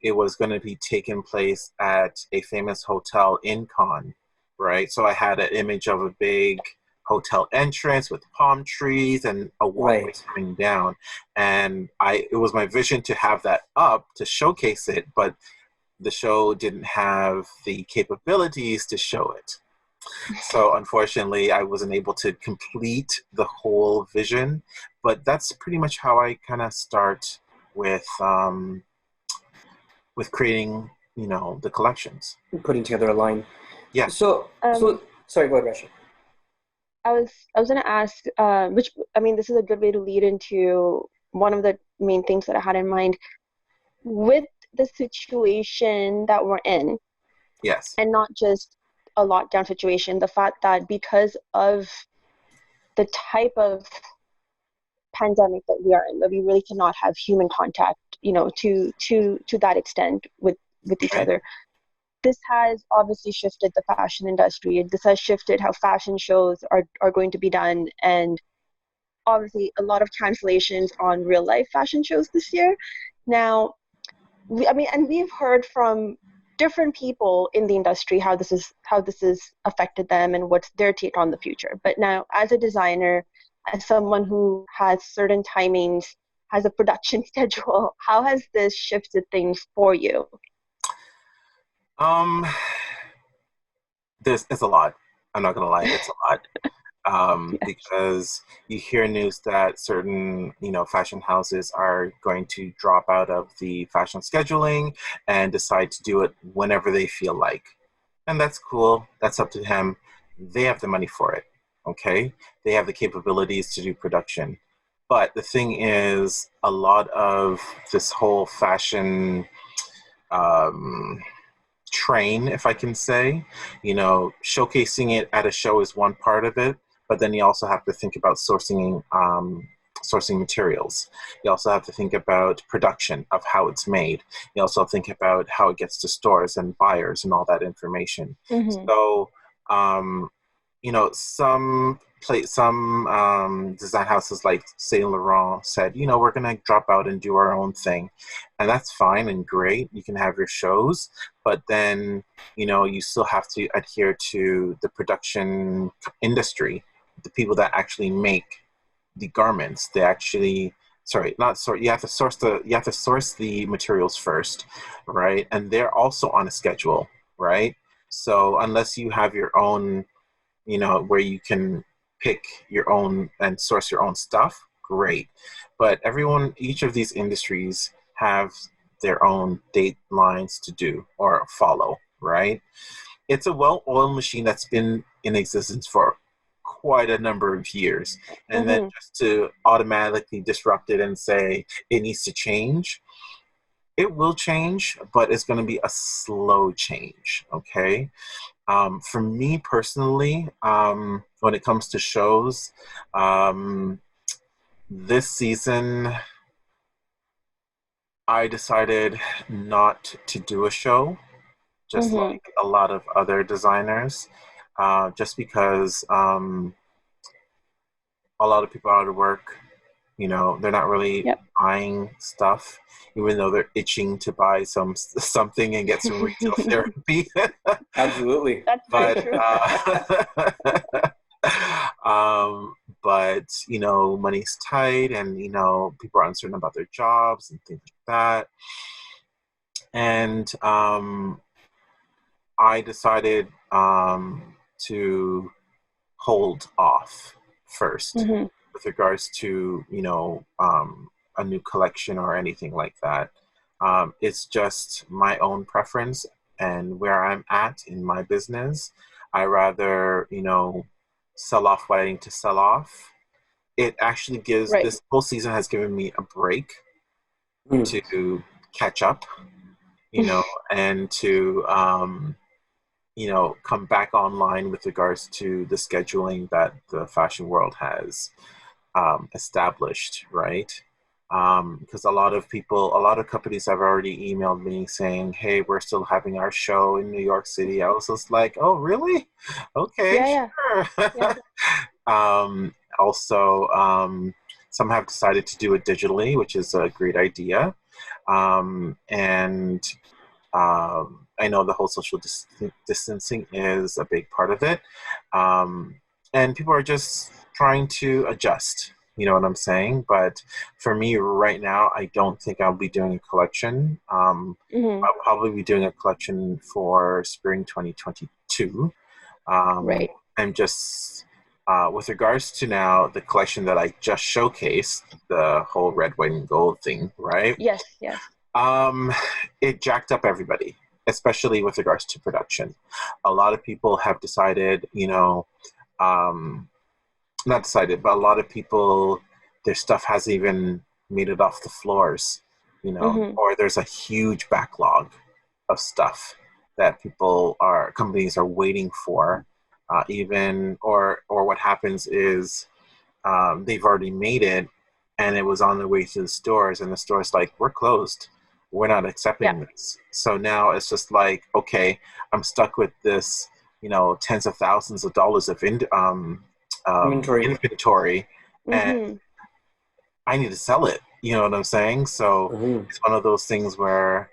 it was going to be taking place at a famous hotel in Cannes, right? So I had an image of a big hotel entrance with palm trees and a walkway coming down, and it was my vision to have that up to showcase it, but the show didn't have the capabilities to show it. So unfortunately, I wasn't able to complete the whole vision, but that's pretty much how I kind of start with creating, the collections. Putting together a line. Yeah. So sorry, go ahead, Rashi. I was gonna ask, this is a good way to lead into one of the main things that I had in mind with the situation that we're in. Yes. And not just a lockdown situation, the fact that because of the type of pandemic that we are in, that we really cannot have human contact, to that extent with each other. This has obviously shifted the fashion industry. This has shifted how fashion shows are going to be done, and obviously a lot of cancellations on real life fashion shows this year. Now, and we've heard from different people in the industry how this is affected them and what's their take on the future. But now, as a designer, as someone who has certain timings, has a production schedule, how has this shifted things for you? It's a lot. I'm not gonna lie, it's a lot. Yes. Because you hear news that certain, fashion houses are going to drop out of the fashion scheduling and decide to do it whenever they feel like. And that's cool. That's up to them. They have the money for it. Okay. They have the capabilities to do production. But the thing is, a lot of this whole fashion, train, if I can say, showcasing it at a show is one part of it, but then you also have to think about sourcing materials. You also have to think about production of how it's made. You also think about how it gets to stores and buyers and all that information. Mm-hmm. So, some design houses like Saint Laurent said, we're going to drop out and do our own thing. And that's fine and great. You can have your shows, but then, you still have to adhere to the production industry, the people that actually make the garments. They actually, you have to source the materials first, right? And they're also on a schedule, right? So unless you have your own, where you can pick your own and source your own stuff, great. But each of these industries have their own date lines to do or follow, right? It's a well-oiled machine that's been in existence for quite a number of years. And then just to automatically disrupt it and say it needs to change, it will change, but it's going to be a slow change, okay? For me personally, when it comes to shows, this season, I decided not to do a show, just like a lot of other designers, just because a lot of people are out of work. They're not really buying stuff, even though they're itching to buy something and get some retail therapy. Absolutely. That's but true. but money's tight, and people are uncertain about their jobs and things like that. And I decided to hold off first with regards to a new collection or anything like that. It's just my own preference and where I'm at in my business. I rather sell off what I need to sell off. It actually gives this whole season has given me a break to catch up, and to come back online with regards to the scheduling that the fashion world has established, right? Because a lot of companies have already emailed me saying, hey, we're still having our show in New York City. I was just like, oh, really? Okay, sure. Yeah. Also, some have decided to do it digitally, which is a great idea. And I know the whole social distancing is a big part of it. And people are just trying to adjust, you know what I'm saying? But for me right now, I don't think I'll be doing a collection. I'll probably be doing a collection for spring 2022. Right. I'm just, with regards to now the collection that I just showcased, the whole red, white, and gold thing, right? Yes. It jacked up everybody, especially with regards to production. A lot of people have decided, not decided, but a lot of people, their stuff hasn't even made it off the floors, or there's a huge backlog of stuff that companies are waiting for, or what happens is they've already made it and it was on the way to the stores, and the store's like, we're closed. We're not accepting this. So now it's just like, okay, I'm stuck with this, tens of thousands of dollars of inventory, and I need to sell it. You know what I'm saying? So it's one of those things where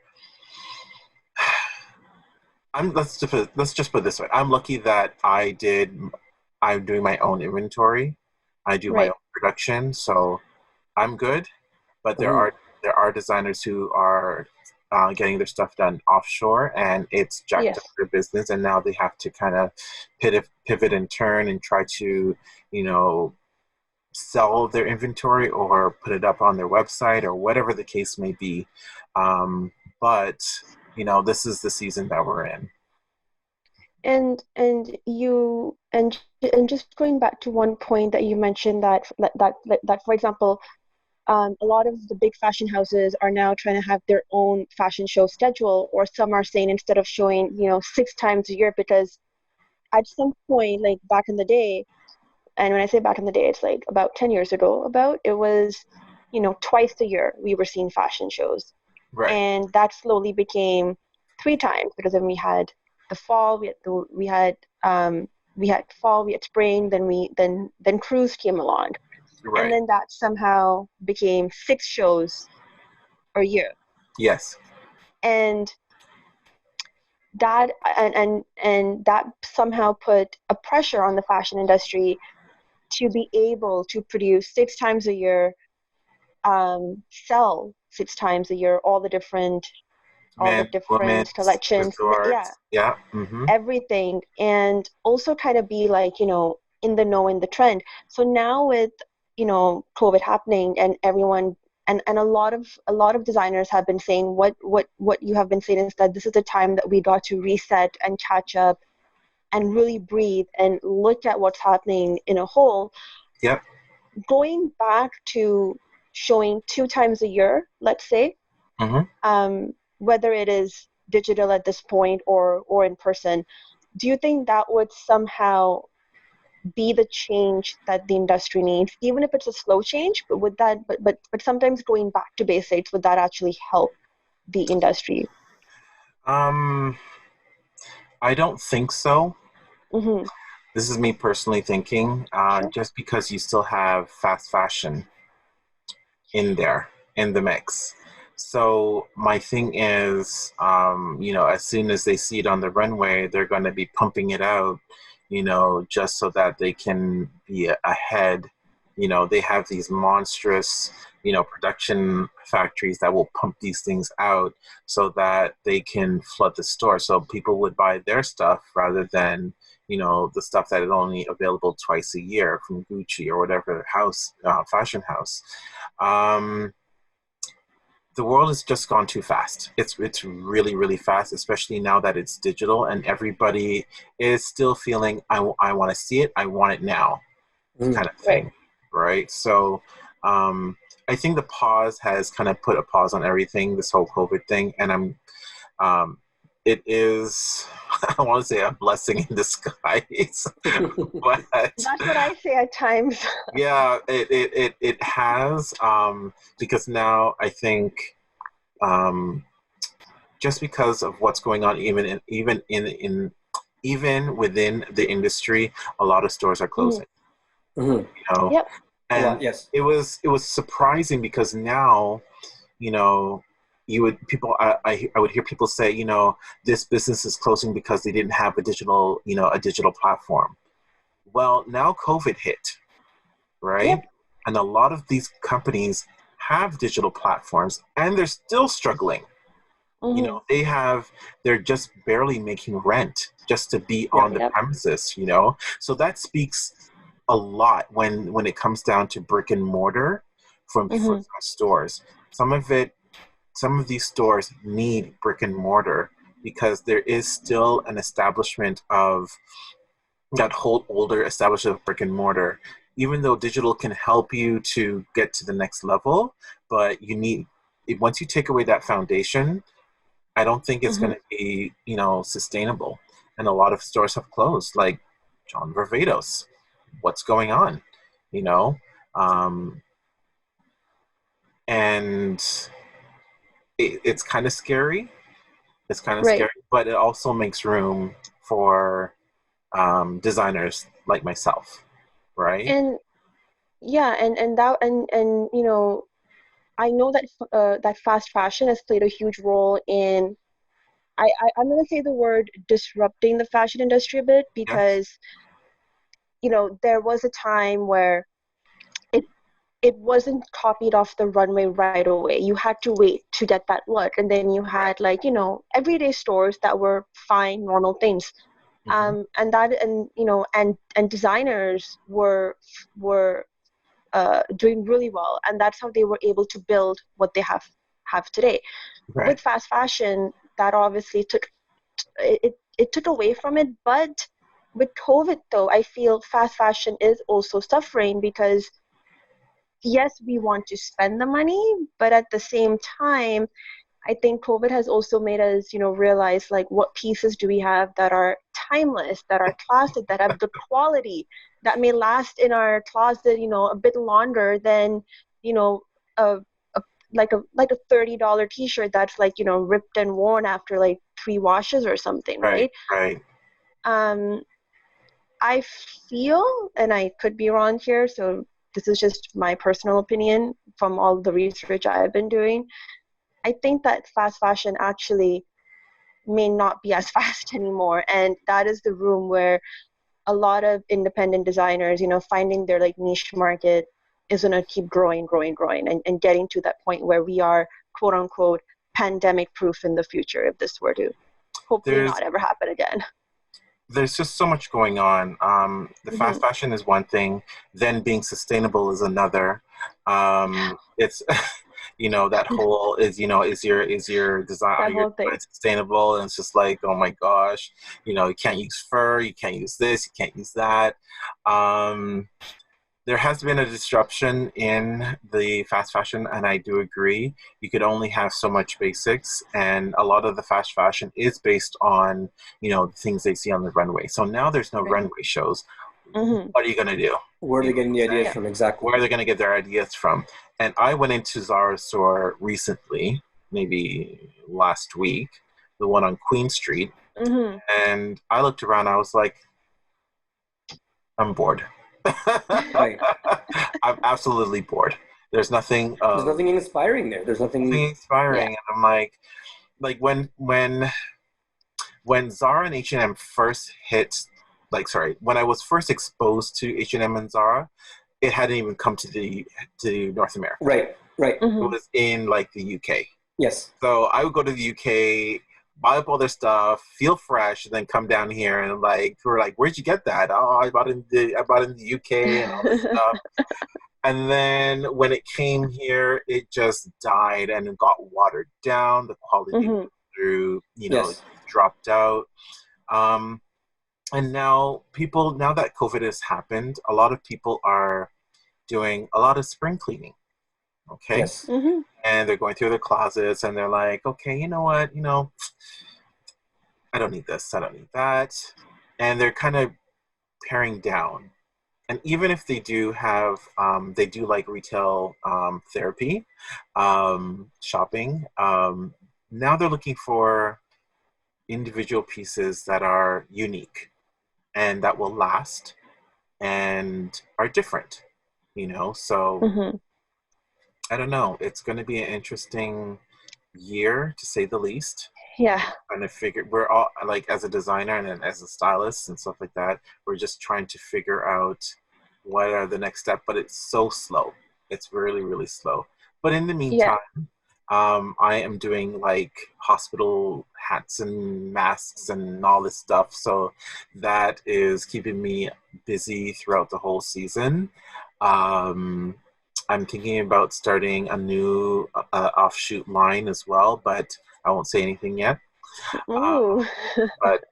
let's just put it this way. I'm lucky that I'm doing my own inventory. I do my Right. own production, so I'm good. But Mhm. there are designers who are getting their stuff done offshore, and it's jacked up Yes. their business, and now they have to kind of pivot and turn and try to, you know, sell their inventory or put it up on their website or whatever the case may be. But you know, this is the season that we're in. And just going back to one point that you mentioned, that for example, a lot of the big fashion houses are now trying to have their own fashion show schedule, or some are saying instead of showing, 6 times a year, because at some point, like back in the day, and when I say back in the day, it's like about 10 years ago, it was, twice a year we were seeing fashion shows. Right. And that slowly became 3 times, because then we had the fall, we had fall, we had spring, then cruise came along, and Right. then that somehow became 6 shows a year. Yes. And that and that somehow put a pressure on the fashion industry to be able to produce 6 times a year, sell 6 times a year, all the Men, women, different collections, yeah, resorts. Yeah. Mm-hmm. everything, and also kind of be like, in the know, in the trend. So now with, COVID happening, and everyone, and a lot of designers have been saying, what you have been saying is that this is the time that we got to reset and catch up and really breathe and look at what's happening in a whole. Yep. Going back to showing 2 times a year, let's say, Mm-hmm. whether it is digital at this point, or in person, do you think that would somehow be the change that the industry needs, even if it's a slow change? But would that, but sometimes going back to basics, would that actually help the industry? Um, I don't think so. Mm-hmm. This is me personally thinking. Sure. Just because you still have fast fashion in there in the mix. So my thing is, you know, as soon as they see it on the runway, they're going to be pumping it out, you know, just so that they can be ahead. You know, they have these monstrous, you know, production factories that will pump these things out so that they can flood the store. So people would buy their stuff rather than, you know, the stuff that is only available twice a year from Gucci or whatever house, fashion house. Um, the world has just gone too fast. It's really really fast, especially now that it's digital and everybody is still feeling I want to see it, I want it now, Mm. kind of Right. thing, right? So I think the pause has kind of put a pause on everything, this whole COVID thing, and um, it is I want to say a blessing in disguise, but That's what I say at times. yeah, it has, because now I think, um, just because of what's going on, even within the industry, a lot of stores are Mhm. closing. Mhm. You know, Yep. A lot, and yes. it was surprising because now, you know, I would hear people say, you know, this business is closing because they didn't have a digital platform. Well, now COVID hit, right? Yep. And a lot of these companies have digital platforms and they're still struggling. You Mm-hmm. know, they're just barely making rent just to be Yeah. on the Yep. premises, you know? So that speaks a lot when it comes down to brick and mortar for Mm-hmm. some stores. Some of it some of these stores need brick and mortar because there is still an establishment of that whole older establishment of brick and mortar. Even though digital can help you to get to the next level, but once you take away that foundation, I don't think it's Mm-hmm. going to be, you know, sustainable. And a lot of stores have closed, like John Varvatos. What's going on? You know, um, and it's kind of scary. It's kind of Right. scary, but it also makes room for designers like myself, right? And yeah, and I know that that fast fashion has played a huge role in I'm going to say the word disrupting the fashion industry a bit, because, there was a time where it wasn't copied off the runway right away. You had to wait to get that look. And then you had everyday stores that were fine, normal things. And designers were doing really well. And that's how they were able to build what they have today. Right. With fast fashion, that obviously it took away from it. But with COVID, though, I feel fast fashion is also suffering, because yes, we want to spend the money, but at the same time, I think COVID has also made us, realize what pieces do we have that are timeless, that are classic, that have good quality, that may last in our closet, a bit longer than, a $30 t-shirt that's ripped and worn after 3 washes or something, right? Right. I feel, and I could be wrong here, so this is just my personal opinion from all the research I've been doing, I think that fast fashion actually may not be as fast anymore. And that is the room where a lot of independent designers, finding their niche market is going to keep growing and getting to that point where we are, quote unquote, pandemic proof in the future, if this were to hopefully not ever happen again. There's just so much going on. The fast fashion is one thing, then being sustainable is another. It's that whole is your design, are your design sustainable? And it's just oh my gosh, you can't use fur, you can't use this, you can't use that. There has been a disruption in the fast fashion, and I do agree. You could only have so much basics, and a lot of the fast fashion is based on, things they see on the runway. So now there's no runway shows. What are you going to do? Where are they getting the ideas from exactly? Where are they going to get their ideas from? And I went into Zara's store recently, maybe last week, the one on Queen Street, and I looked around, I was like, I'm bored. Right. I'm absolutely bored. There's nothing. There's nothing inspiring there. There's nothing inspiring, and I'm like when Zara and H&M first hit, when I was first exposed to H&M and Zara, it hadn't even come to North America. Right. It was in the UK. Yes. So I would go to the UK, buy up all their stuff, feel fresh, and then come down here and we're like, where'd you get that? Oh, I bought it in the UK and all this stuff. And then when it came here, it just died and it got watered down. The quality through, dropped out. And now that COVID has happened, a lot of people are doing a lot of spring cleaning. Okay. Yes. And they're going through their closets and they're like, okay, you know what? I don't need this. I don't need that. And they're kind of paring down. And even if they do have, they do retail therapy, shopping, now they're looking for individual pieces that are unique and that will last and are different, so I don't know. It's going to be an interesting year, to say the least. Yeah. Trying to figure, we're all as a designer and as a stylist and stuff like that, we're just trying to figure out what are the next step, but it's so slow. It's really, really slow. But in the meantime, I am doing hospital hats and masks and all this stuff. So that is keeping me busy throughout the whole season. I'm thinking about starting a new offshoot line as well, but I won't say anything yet. But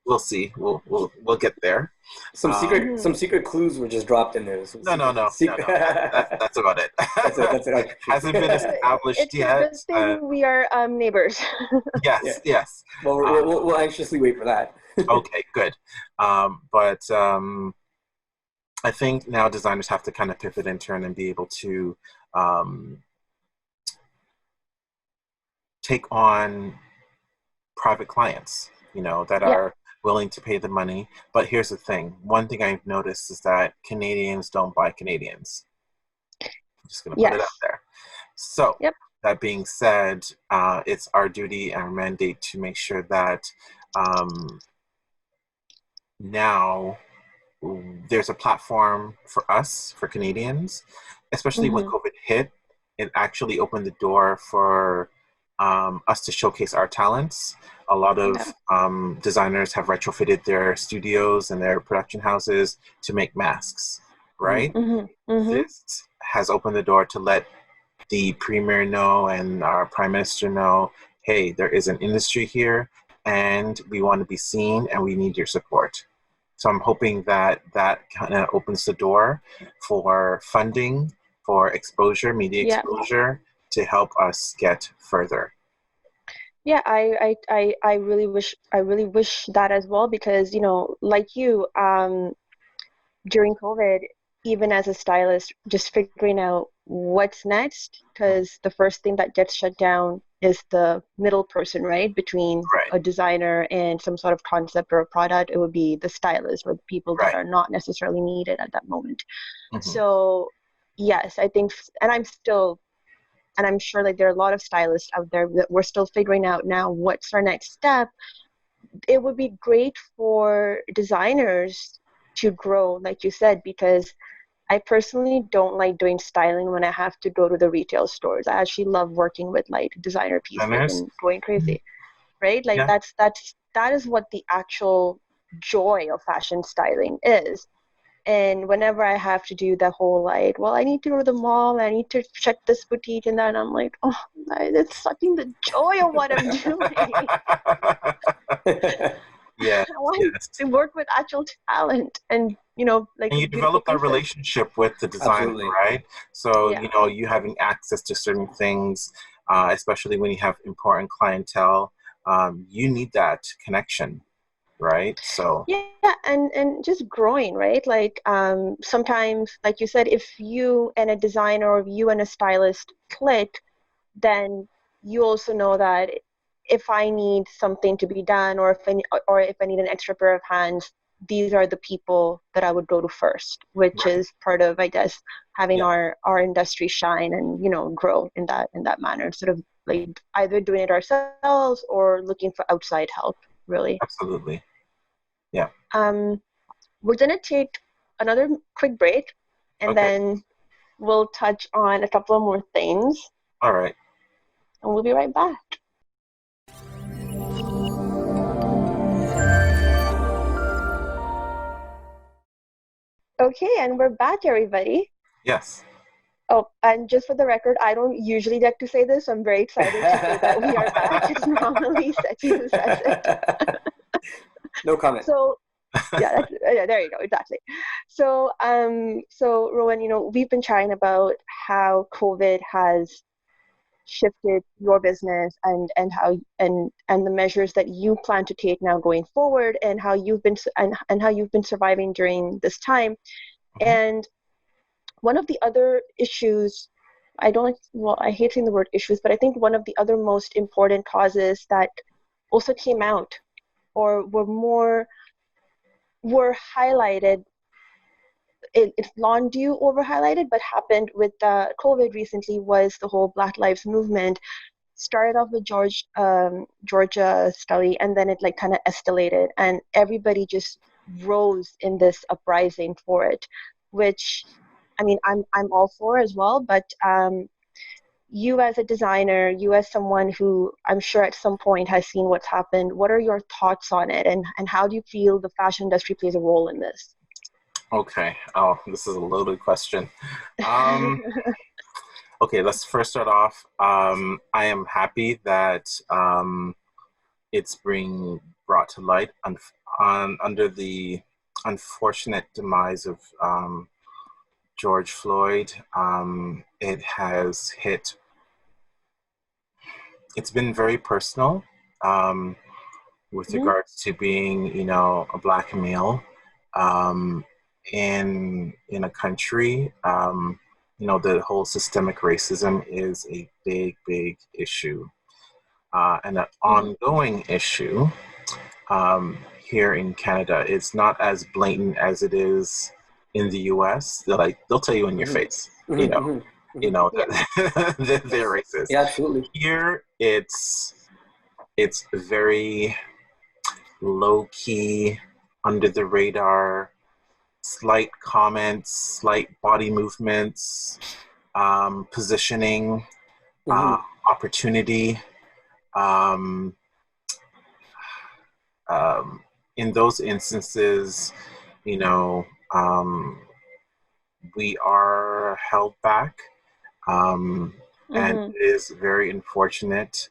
we'll see. We'll get there. Some secret clues were just dropped in there. No. That's about it. That's it. Hasn't been established yet. It's a good thing we are neighbors. Yes. Well, we'll anxiously wait for that. Okay, good. But I think now designers have to kind of pivot and turn and be able to take on private clients, that are willing to pay the money. But here's the thing. One thing I've noticed is that Canadians don't buy Canadians. I'm just going to put it out there. So That being said, it's our duty and our mandate to make sure that now there's a platform for us, for Canadians, especially when COVID hit. It actually opened the door for us to showcase our talents. A lot of designers have retrofitted their studios and their production houses to make masks, right? This has opened the door to let the premier know and our prime minister know, hey, there is an industry here and we want to be seen and we need your support. So I'm hoping that that kind of opens the door for funding, for exposure, media exposure, to help us get further. Yeah, I really wish that as well, because, you know, like you, during COVID, even as a stylist, just figuring out what's next, because the first thing that gets shut down is the middle person, right? Between a designer and some sort of concept or a product, it would be the stylist or the people that are not necessarily needed at that moment. So yes, I think, and I'm sure like there are a lot of stylists out there that we're still figuring out now what's our next step. It would be great for designers to grow, like you said, because I personally don't like doing styling when I have to go to the retail stores. I actually love working with like designer pieces and going crazy, right? Like that is what the actual joy of fashion styling is. And whenever I have to do the whole like, well, I need to go to the mall, I need to check this boutique and that, I'm like, oh, it's sucking the joy of what I'm doing. Yeah, I want to work with actual talent, and you know, like. And you develop that relationship with the designer, right? So you know, you having access to certain things, especially when you have important clientele, you need that connection, right? So and just growing, right? Like sometimes, like you said, if you and a designer or you and a stylist click, then you also know that if I need something to be done, or if I need an extra pair of hands, these are the people that I would go to first, which is part of, I guess, having our industry shine and, you know, grow in that manner, sort of like either doing it ourselves or looking for outside help, really. Absolutely. Yeah. We're gonna take another quick break, and then we'll touch on a couple of more things. All right. And we'll be right back. Okay, and we're back, everybody. Yes. Oh, and just for the record, I don't usually get to say this, so I'm very excited to say that we are back. It's normally Sethee who says it. No comment. So, yeah, there you go, exactly. So, so Rhowan, you know, we've been chatting about how COVID has shifted your business and how and the measures that you plan to take now going forward, and how you've been surviving during this time. And one of the other issues, I hate saying the word issues, but I think one of the other most important causes that also came out or were highlighted, it's non-due over highlighted, but happened with COVID recently, was the whole Black Lives Movement. Started off with Georgia study, and then it like kind of escalated, and everybody just rose in this uprising for it, which, I mean, I'm all for as well, but you as a designer, you as someone who I'm sure at some point has seen what's happened, what are your thoughts on it, and how do you feel the fashion industry plays a role in this? Okay. Oh, this is a loaded question. Okay, let's first start off. I am happy that it's being brought to light under the unfortunate demise of George Floyd. It has hit. It's been very personal with regards to being, you know, a Black male in a country. You know, the whole systemic racism is a big issue, and an ongoing issue here in Canada. It's not as blatant as it is in the U.S. They'll tell you in your face, you know. you know, that they're racist. Yeah, absolutely. Here, it's very low key, under the radar, slight comments, slight body movements, positioning, opportunity. Um, in those instances, you know, we are held back, and it is very unfortunate.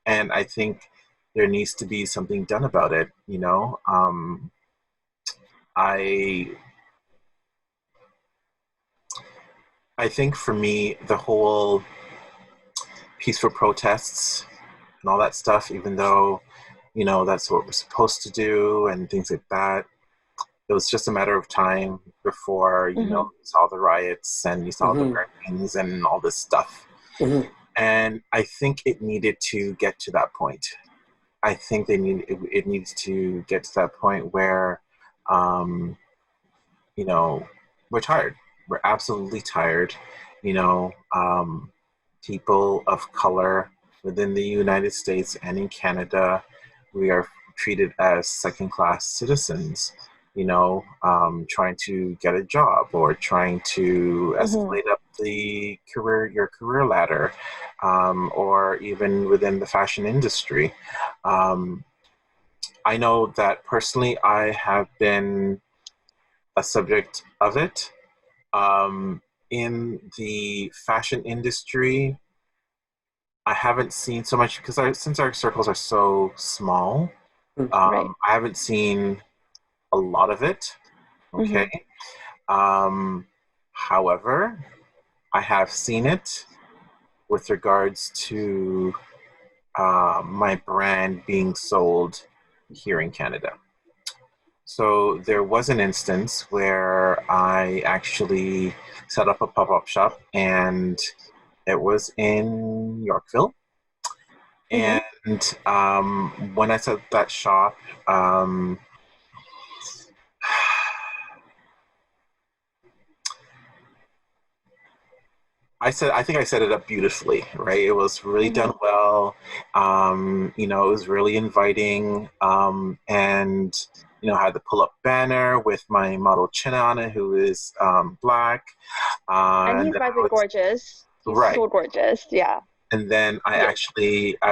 And I think there needs to be something done about it. You know, I think for me, the whole peaceful protests and all that stuff, even though, you know, that's what we're supposed to do and things like that, it was just a matter of time before, you know, you saw the riots and you saw the burnings and all this stuff. And I think it needed to get to that point. I think it needs to get to that point where, you know, we're tired. We're absolutely tired. You know, people of color within the United States and in Canada, we are treated as second-class citizens. You know, trying to get a job or trying to escalate up your career ladder, or even within the fashion industry. I know that personally, I have been a subject of it. In the fashion industry, I haven't seen so much because since our circles are so small, I haven't seen a lot of it. Okay. However, I have seen it with regards to my brand being sold here in Canada. So there was an instance where I actually set up a pop-up shop, and it was in Yorkville. And when I set up that shop, I think I set it up beautifully, right? It was really done well. You know, it was really inviting. And, you know, I had the pull-up banner with my model Chinna on it, who is Black. And he's by the gorgeous. He's so gorgeous, yeah. And then I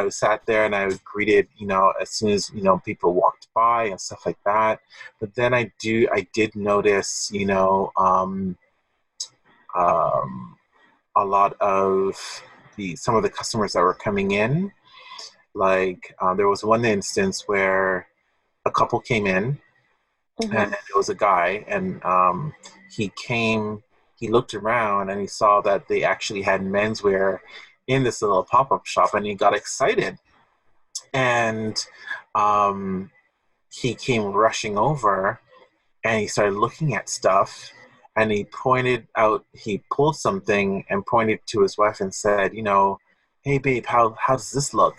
sat there and I was greeted, you know, as soon as, you know, people walked by and stuff like that. But then I did notice, you know, a lot of some of the customers that were coming in. Like there was one instance where a couple came in, and it was a guy, and he looked around and he saw that they actually had menswear in this little pop-up shop, and he got excited, and he came rushing over and he started looking at stuff, and he pulled something and pointed to his wife and said, you know, hey babe, how does this look?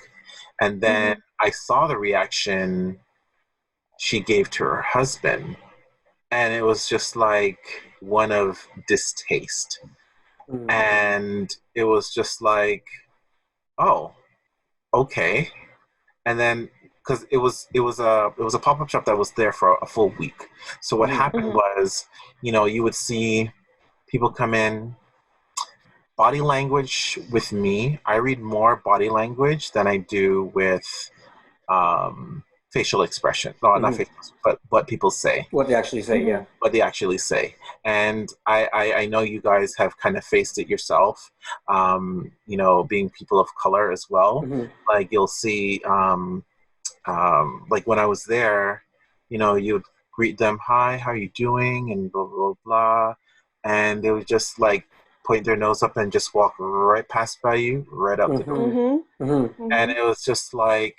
And then I saw the reaction she gave to her husband, and it was just like one of distaste. And it was just like, oh, okay. And then because it was a pop-up shop that was there for a full week. So what happened was, you know, you would see people come in. Body language with me, I read more body language than I do with facial expression. No, not facial, but what people say. What they actually say, yeah. What they actually say. And I know you guys have kind of faced it yourself, you know, being people of color as well. Like you'll see, like when I was there, you know, you would greet them, hi, how are you doing? And blah, blah, blah. And they would just like point their nose up and just walk right past by you, right up the door. And it was just like,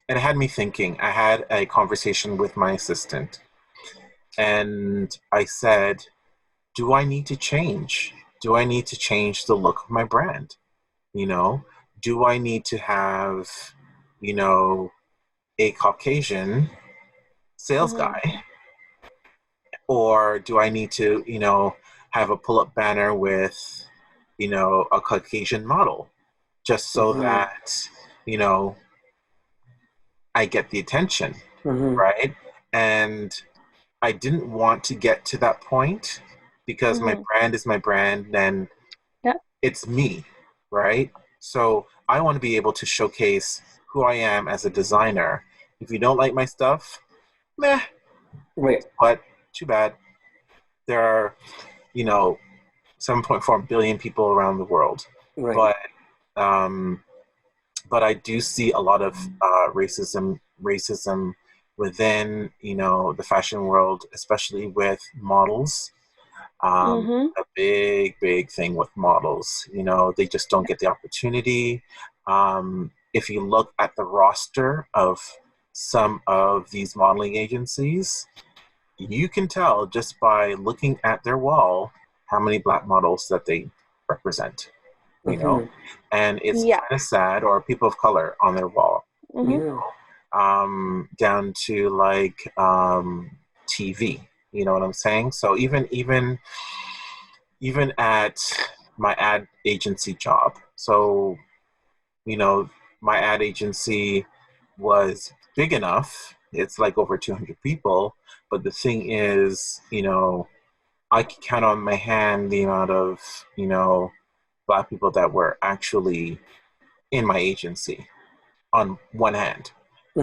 and it had me thinking. I had a conversation with my assistant, and I said, do I need to change? Do I need to change the look of my brand? You know, do I need to have, you know, a Caucasian sales guy? Or do I need to, you know, have a pull-up banner with, you know, a Caucasian model, just so that, you know, I get the attention, right? And I didn't want to get to that point because my brand is my brand and it's me, right? So I want to be able to showcase who I am as a designer. If you don't like my stuff, meh. Right. But too bad. There are, you know, 7.4 billion people around the world. Right. But I do see a lot of racism within, you know, the fashion world, especially with models. A big thing with models. You know, they just don't get the opportunity. If you look at the roster of some of these modeling agencies, you can tell just by looking at their wall how many black models that they represent. You know, and it's kind of sad, or people of color on their wall. Down to like TV. You know what I'm saying? So even at my ad agency job, so, you know, my ad agency was big enough. It's like over 200 people. But the thing is, you know, I could count on my hand the amount of, you know, black people that were actually in my agency on one hand.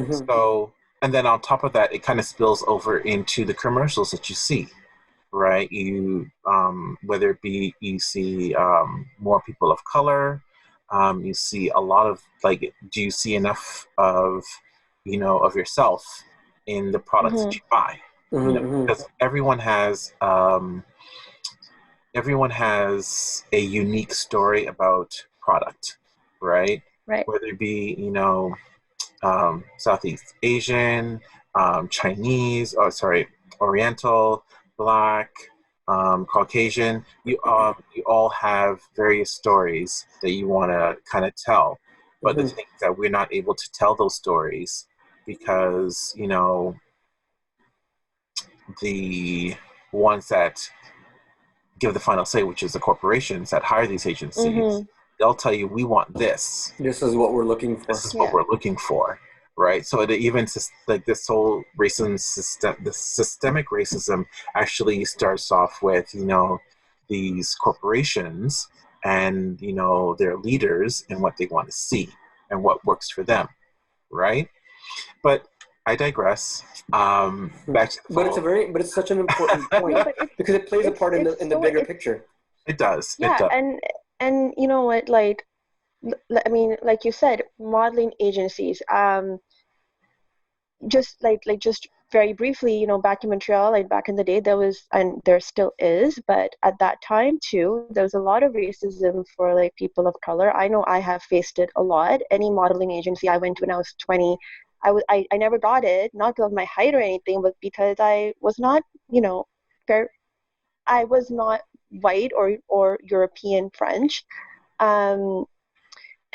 So, and then on top of that, it kind of spills over into the commercials that you see, right? You, whether it be you see more people of color, you see a lot of, like, do you see enough of, you know, of yourself in the products that you buy? You know, because everyone has a unique story about product, right? Right. Whether it be, you know, Southeast Asian, Chinese, Oriental, Black, Caucasian. You all have various stories that you want to kind of tell, but the thing is that we're not able to tell those stories because, you know, the ones that give the final say, which is the corporations that hire these agencies, they'll tell you, we want this. This is what we're looking for. This is what we're looking for, right? So it even, like, this whole racism system, the systemic racism actually starts off with, you know, these corporations and, you know, their leaders and what they want to see and what works for them, right? But I digress. Back to the but it's such an important point because it plays a part in the bigger picture. It does. Yeah, it does. and you know what, like, I mean, like you said, modeling agencies. Just very briefly, you know, back in Montreal, like back in the day, there was, and there still is, but at that time too, there was a lot of racism for like people of color. I know I have faced it a lot. Any modeling agency I went to when I was 20, I never got it, not because of my height or anything, but because I was not, you know, I was not white or European French.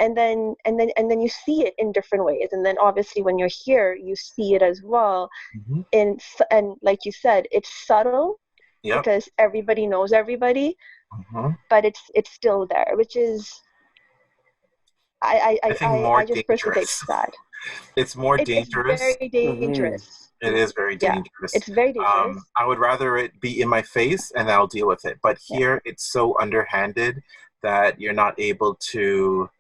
And then you see it in different ways, and then obviously when you're here you see it as well. And like you said, it's subtle because everybody knows everybody, but it's still there, which is I just personally think it's sad. It's more dangerous. It's very dangerous. It is very dangerous. It's very dangerous. I would rather it be in my face and I'll deal with it, but here it's so underhanded that you're not able to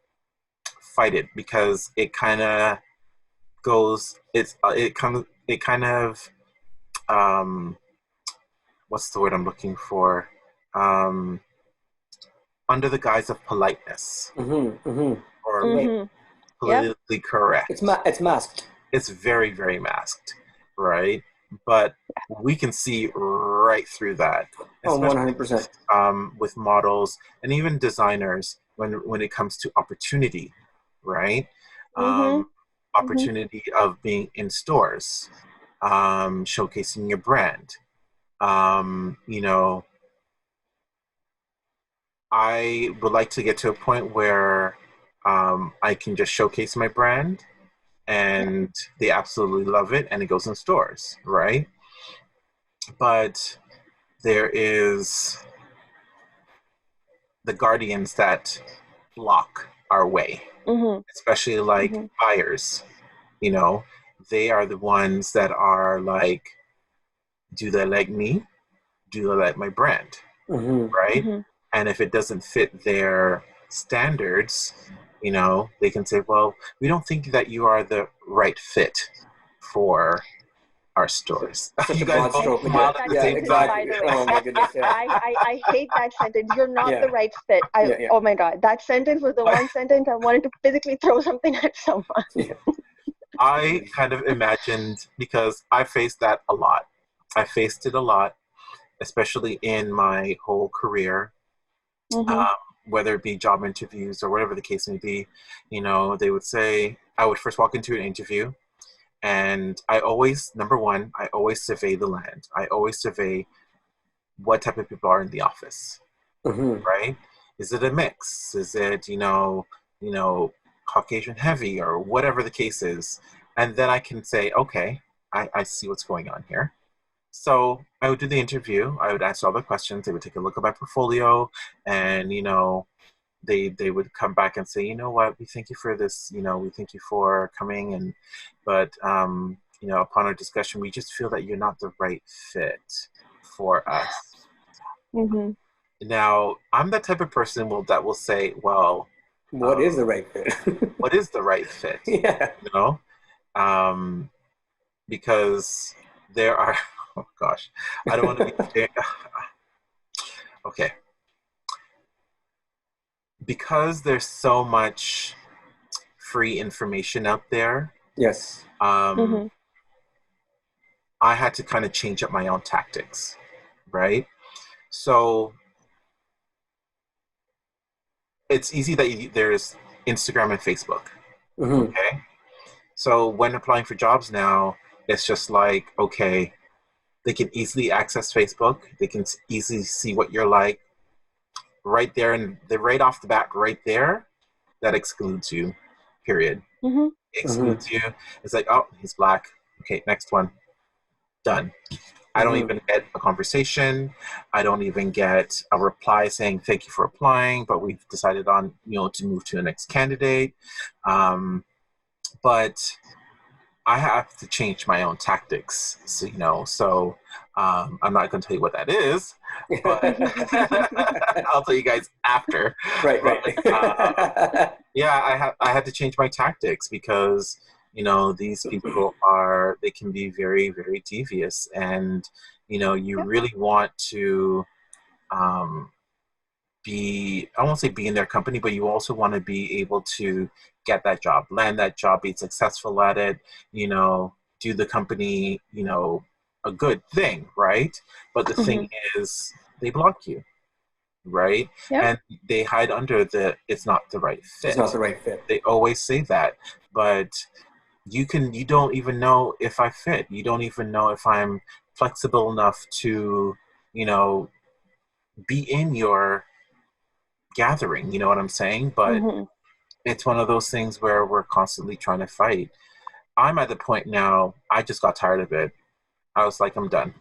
fight it because it kind of goes, it kind of what's the word I'm looking for, under the guise of politeness or politically correct. It's masked. It's very, very masked, right? But we can see right through that. 100%. With models and even designers when it comes to opportunity, right? Opportunity of being in stores, showcasing your brand. You know, I would like to get to a point where I can just showcase my brand and they absolutely love it and it goes in stores, right? But there is the guardians that block our way, especially like buyers. You know, they are the ones that are like, do they like me? Do they like my brand? Right? And if it doesn't fit their standards, you know, they can say, well, we don't think that you are the right fit for our stores. Such You a guys broad both stroke. smiled at the Yeah, same time. By exactly. the way, Oh my goodness. Yeah. I hate that sentence. You're not Yeah. the right fit. Yeah. Oh my God, that sentence was the one sentence I wanted to physically throw something at someone. Yeah. I kind of imagined, because I faced that a lot. I faced it a lot, especially in my whole career, whether it be job interviews or whatever the case may be. You know, they would say, I would first walk into an interview, and I always, number one, I always survey the land. I always survey what type of people are in the office, right? Is it a mix? Is it, you know, Caucasian heavy or whatever the case is? And then I can say, okay, I see what's going on here. So I would do the interview. I would ask all the questions. They would take a look at my portfolio, and, you know, they would come back and say, you know what, we thank you for this, you know, we thank you for coming, but you know, upon our discussion, we just feel that you're not the right fit for us. Now, I'm the type of person that will say, well, what is the right fit? What is the right fit? Yeah. You know, because there are, oh gosh, I don't want to be, okay. Because there's so much free information out there. Yes. I had to kind of change up my own tactics, right? So it's easy that there's Instagram and Facebook. Okay. So when applying for jobs now, it's just like, okay, they can easily access Facebook. They can easily see what you're like right there. And they're right off the bat, right there, that excludes you, period. Excludes you. It's like, oh, he's black. Okay, next one. Done. I don't even get a conversation. I don't even get a reply saying thank you for applying, but we've decided on, you know, to move to the next candidate. But I have to change my own tactics. So, you know, I'm not going to tell you what that is, but I'll tell you guys after. Right. Yeah, I had to change my tactics because, you know, these people they can be very, very devious, and, you know, you really want to I won't say be in their company, but you also want to be able to get that job, land that job, be successful at it, you know, do the company, you know, a good thing, right? But the thing is, they block you, right? And they hide under it's not the right fit. It's not the right fit. They always say that, but you don't even know if I fit. You don't even know if I'm flexible enough to, you know, be in your gathering, you know what I'm saying? But it's one of those things where we're constantly trying to fight. I'm at the point now, I just got tired of it. I was like, I'm done.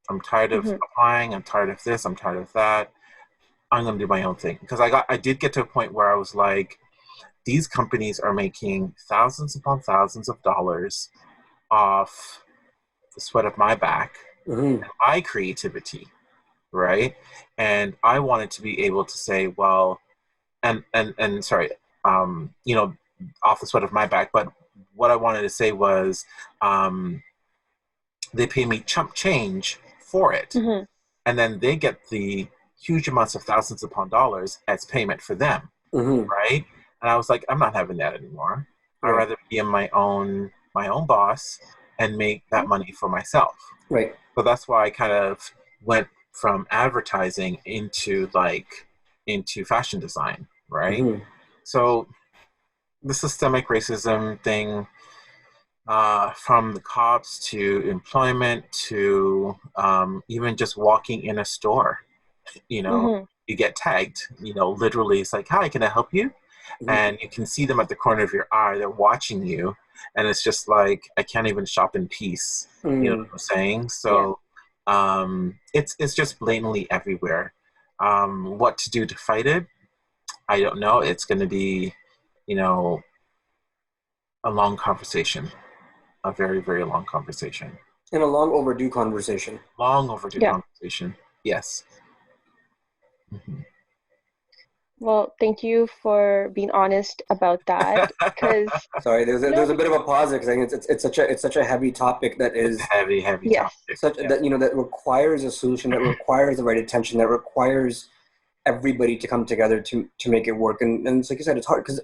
I'm tired of applying. I'm tired of this. I'm tired of that. I'm going to do my own thing. Because I did get to a point where I was like, these companies are making thousands upon thousands of dollars off the sweat of my back and my creativity, right? And I wanted to be able to say, well, and sorry, you know, off the sweat of my back, but what I wanted to say was, they pay me chump change for it, and then they get the huge amounts of thousands upon dollars as payment for them, right? And I was like, I'm not having that anymore. I'd rather be my own boss and make that money for myself. Right. So that's why I kind of went from advertising into fashion design, right? So the systemic racism thing, from the cops to employment to even just walking in a store, you know, you get tagged, you know, literally it's like, hi, can I help you? And you can see them at the corner of your eye, they're watching you, and it's just like, I can't even shop in peace, you know what I'm saying? So it's just blatantly everywhere. What to do to fight it? I don't know. It's going to be, you know, a long conversation, a very, very long conversation. And a long overdue conversation. Long overdue Yeah. conversation. Yes. Mm-hmm. Well, thank you for being honest about that. Because Sorry, there's a bit of a pause because I think it's such a heavy topic that is heavy yes, topic. such that that requires a solution, that requires the right attention, that requires everybody to come together to make it work. And it's like you said, it's hard because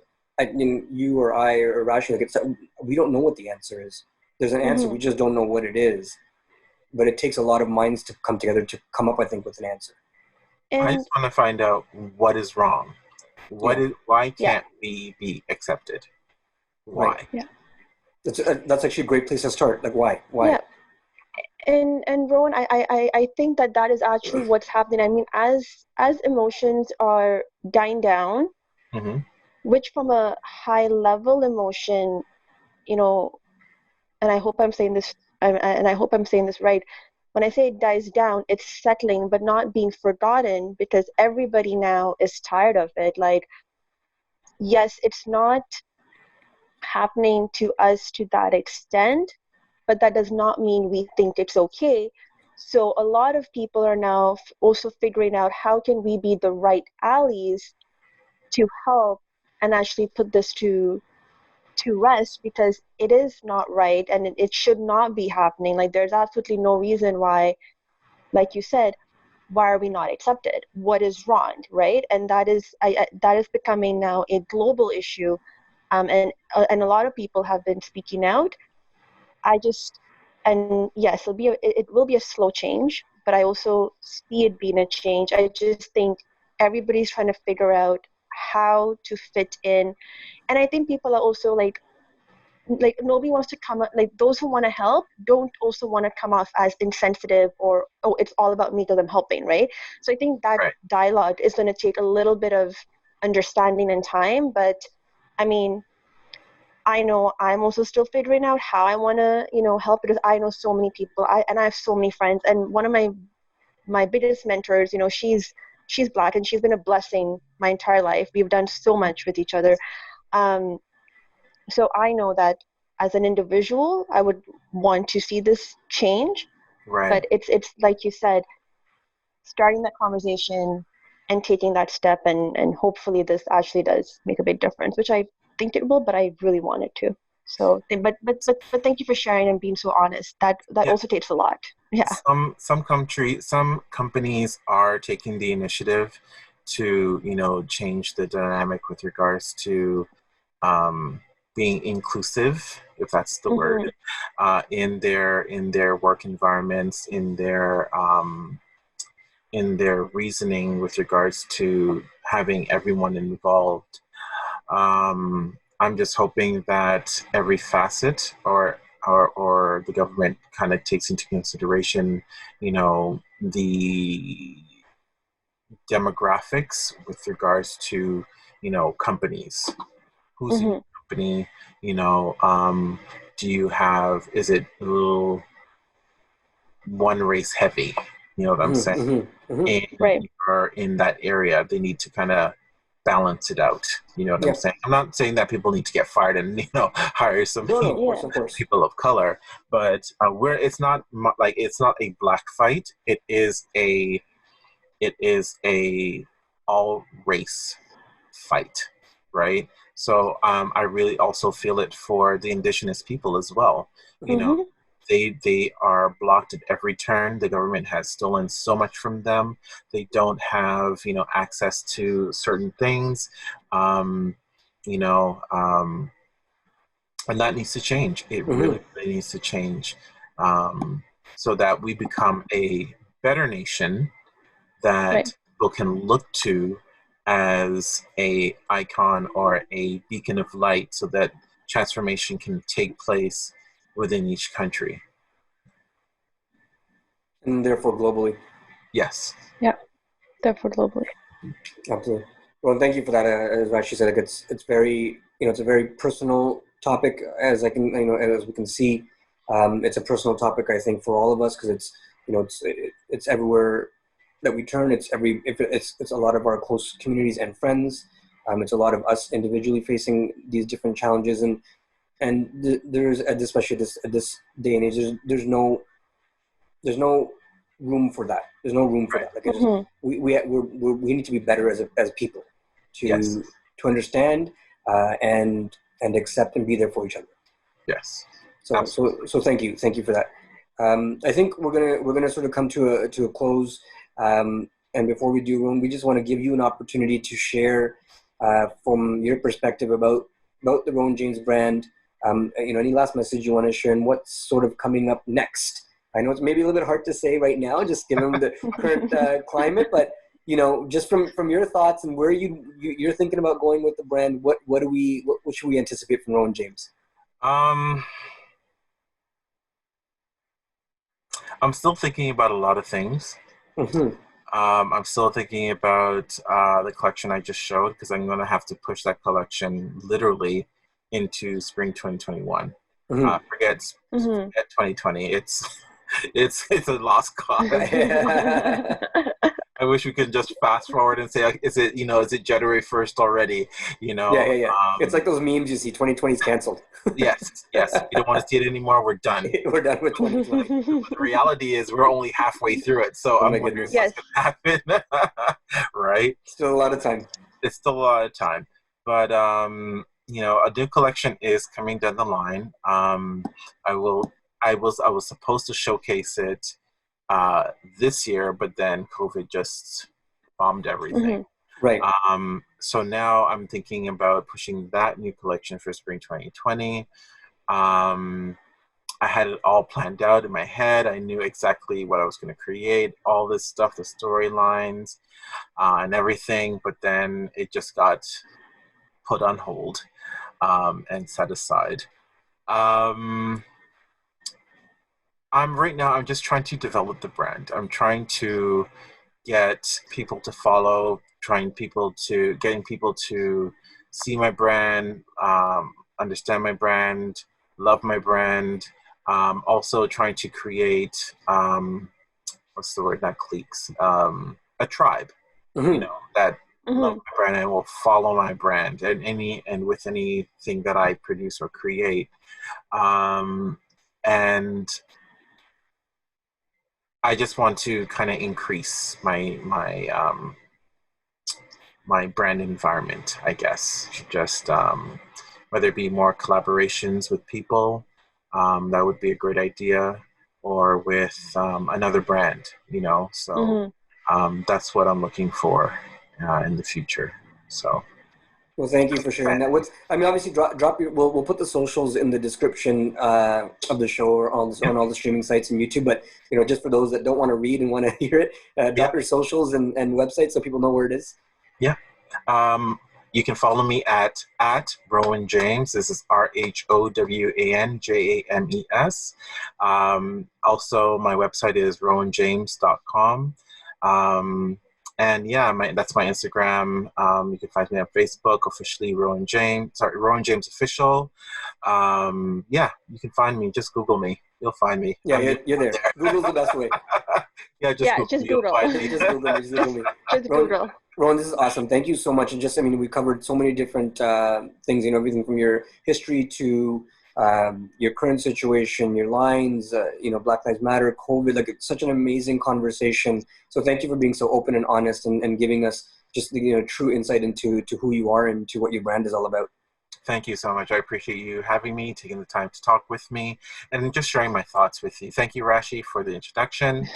you or I or Rashi, like we don't know what the answer is. There's an answer, we just don't know what it is. But it takes a lot of minds to come together to come up, I think, with an answer. and I just want to find out what is wrong. Why can't we be accepted? Why? Right. Yeah. That's actually a great place to start. Like, why? Yeah. And Rowan, I think that is actually what's happening. I mean, as emotions are dying down, Mm-hmm. which from a high level emotion, you know, and I hope I'm saying this, and I hope I'm saying this right. When I say it dies down, it's settling, but not being forgotten, because everybody now is tired of it. Like, yes, it's not happening to us to that extent, but that does not mean we think it's okay. So a lot of people are now also figuring out how can we be the right allies to help and actually put this to rest, because it is not right and it should not be happening. Like, there's absolutely no reason why, like you said, why are we not accepted? What is wrong, right? And that is becoming now a global issue, and a lot of people have been speaking out. And yes, it will be a slow change, but I also see it being a change. I just think everybody's trying to figure out how to fit in, and I think people are also like nobody wants to come up, like those who want to help don't also want to come off as insensitive or, oh, it's all about me because I'm helping, right? So I think that dialogue is going to take a little bit of understanding and time, but I mean, I know I'm also still figuring out how I want to, help, because I know so many people. I have so many friends, and one of my biggest mentors, she's Black, and she's been a blessing my entire life. We've done so much with each other. So I know that as an individual, I would want to see this change. Right. But it's like you said, starting that conversation and taking that step, and hopefully this actually does make a big difference, which I think it will, but I really want it to. So, but thank you for sharing and being so honest. That also takes a lot. Yeah. Some companies are taking the initiative to change the dynamic with regards to being inclusive, if that's the word, in their work environments, in their reasoning with regards to having everyone involved. I'm just hoping that every facet or the government kind of takes into consideration, the demographics with regards to, companies. Who's in your company? Do you have, is it a little one race heavy? You know what I'm saying? And you're in that area, they need to kind of balance it out. You know what I'm saying? I'm not saying that people need to get fired and hire some people of color, but it's not a black fight. It is a all race fight, right? So I really also feel it for the indigenous people as well. They are blocked at every turn. The government has stolen so much from them. They don't have, access to certain things, and that needs to change. It really, really needs to change, so that we become a better nation that people can look to as a icon or a beacon of light, so that transformation can take place within each country. And therefore globally. Yes. Yeah, therefore globally. Absolutely. Well, thank you for that. As Rashi said, it's very, it's a very personal topic, as as we can see. It's a personal topic, I think, for all of us, because it's everywhere that we turn. It's a lot of our close communities and friends. It's a lot of us individually facing these different challenges, and there's especially at this day and age, there's no room for that. There's no room for that. Like we need to be better as people Yes. to understand and accept and be there for each other. Yes. So thank you for that. I think we're gonna sort of come to a close. And before we do, Rhowan, we just want to give you an opportunity to share from your perspective about the Rhowan James brand. Any last message you want to share, and what's sort of coming up next? I know it's maybe a little bit hard to say right now, just given the current climate, but just from your thoughts and where you're thinking about going with the brand, what should we anticipate from Rhowan James? I'm still thinking about a lot of things. Mm-hmm. I'm still thinking about the collection I just showed, because I'm going to have to push that collection literally into spring 2021. Mm-hmm. Forget 2020. It's a lost cause. I wish we could just fast forward and say, is it January 1st already? Yeah. It's like those memes you see. 2020 is canceled. Yes. We don't want to see it anymore. We're done. We're done with 2020. The reality is we're only halfway through it. So I'm wondering what's going to happen. Right? Still a lot of time. It's still a lot of time. But, a new collection is coming down the line. I was supposed to showcase it this year, but then COVID just bombed everything. Right. So now I'm thinking about pushing that new collection for spring 2020. I had it all planned out in my head. I knew exactly what I was going to create, all this stuff, the storylines and everything, but then it just got put on hold and set aside. I'm just trying to develop the brand. I'm trying to get people to follow, getting people to see my brand, understand my brand, love my brand. Also trying to create, what's the word? Not cliques. A tribe, that love my brand and will follow my brand and with anything that I produce or create. And I just want to kind of increase my brand environment, I guess. Just whether it be more collaborations with people, that would be a great idea, or with another brand, So that's what I'm looking for in the future. So. Well, thank you for sharing that. Obviously, drop your. We'll put the socials in the description of the show or on all the streaming sites and YouTube. But just for those that don't want to read and want to hear it, drop your socials and websites so people know where it is. Yeah. You can follow me at Rhowan James. This is RHOWAN JAMES. Also, my website is rhowanjames.com. And that's my Instagram. You can find me on Facebook, officially Rhowan James Official. You can find me. Just Google me. You'll find me. Yeah, you're there. Google's the best way. Just Google. Just Google me. Just Google. Ron, this is awesome. Thank you so much. And we covered so many different things, everything from your history to your current situation, your lines, Black Lives Matter, COVID, it's such an amazing conversation. So thank you for being so open and honest and giving us just the true insight into who you are and to what your brand is all about. Thank you so much. I appreciate you having me, taking the time to talk with me, and just sharing my thoughts with you. Thank you, Rashi, for the introduction.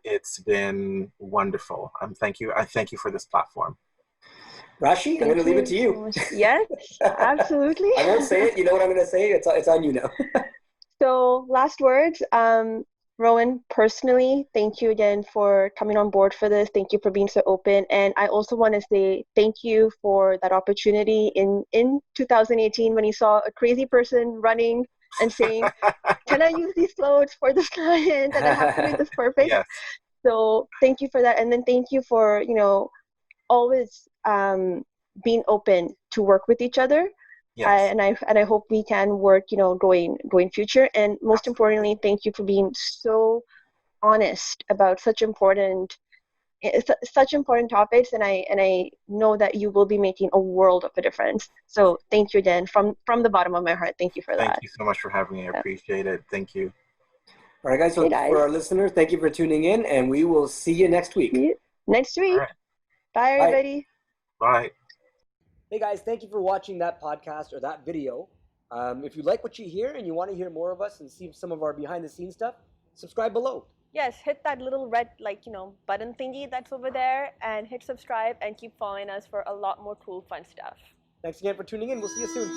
It's been wonderful. I thank you for this platform. Rashi, I'm going to leave it to you. Yes, absolutely. I won't say it. You know what I'm going to say? It's on you now. So last words. Rhowan, personally, thank you again for coming on board for this. Thank you for being so open. And I also want to say thank you for that opportunity in 2018 when you saw a crazy person running and saying, can I use these clothes for this client? And I have to make this perfect. Yes. So thank you for that. And then thank you for, always being open to work with each other. Yes. And I hope we can work, going future. And most importantly, thank you for being so honest about such important it's such important topics, and I know that you will be making a world of a difference. So thank you, Dan, from the bottom of my heart. Thank you for Thank that. you so much for having me. I appreciate it. Thank you. All right, guys. So Okay, guys. for our listeners, thank you for tuning in, and we will see you next week. See you next week. All right. Bye, everybody. Bye. Hey guys, thank you for watching that podcast or that video. If you like what you hear and you want to hear more of us and see some of our behind the scenes stuff, subscribe below. Yes, hit that little red button thingy that's over there and hit subscribe and keep following us for a lot more cool fun stuff. Thanks again for tuning in. We'll see you soon.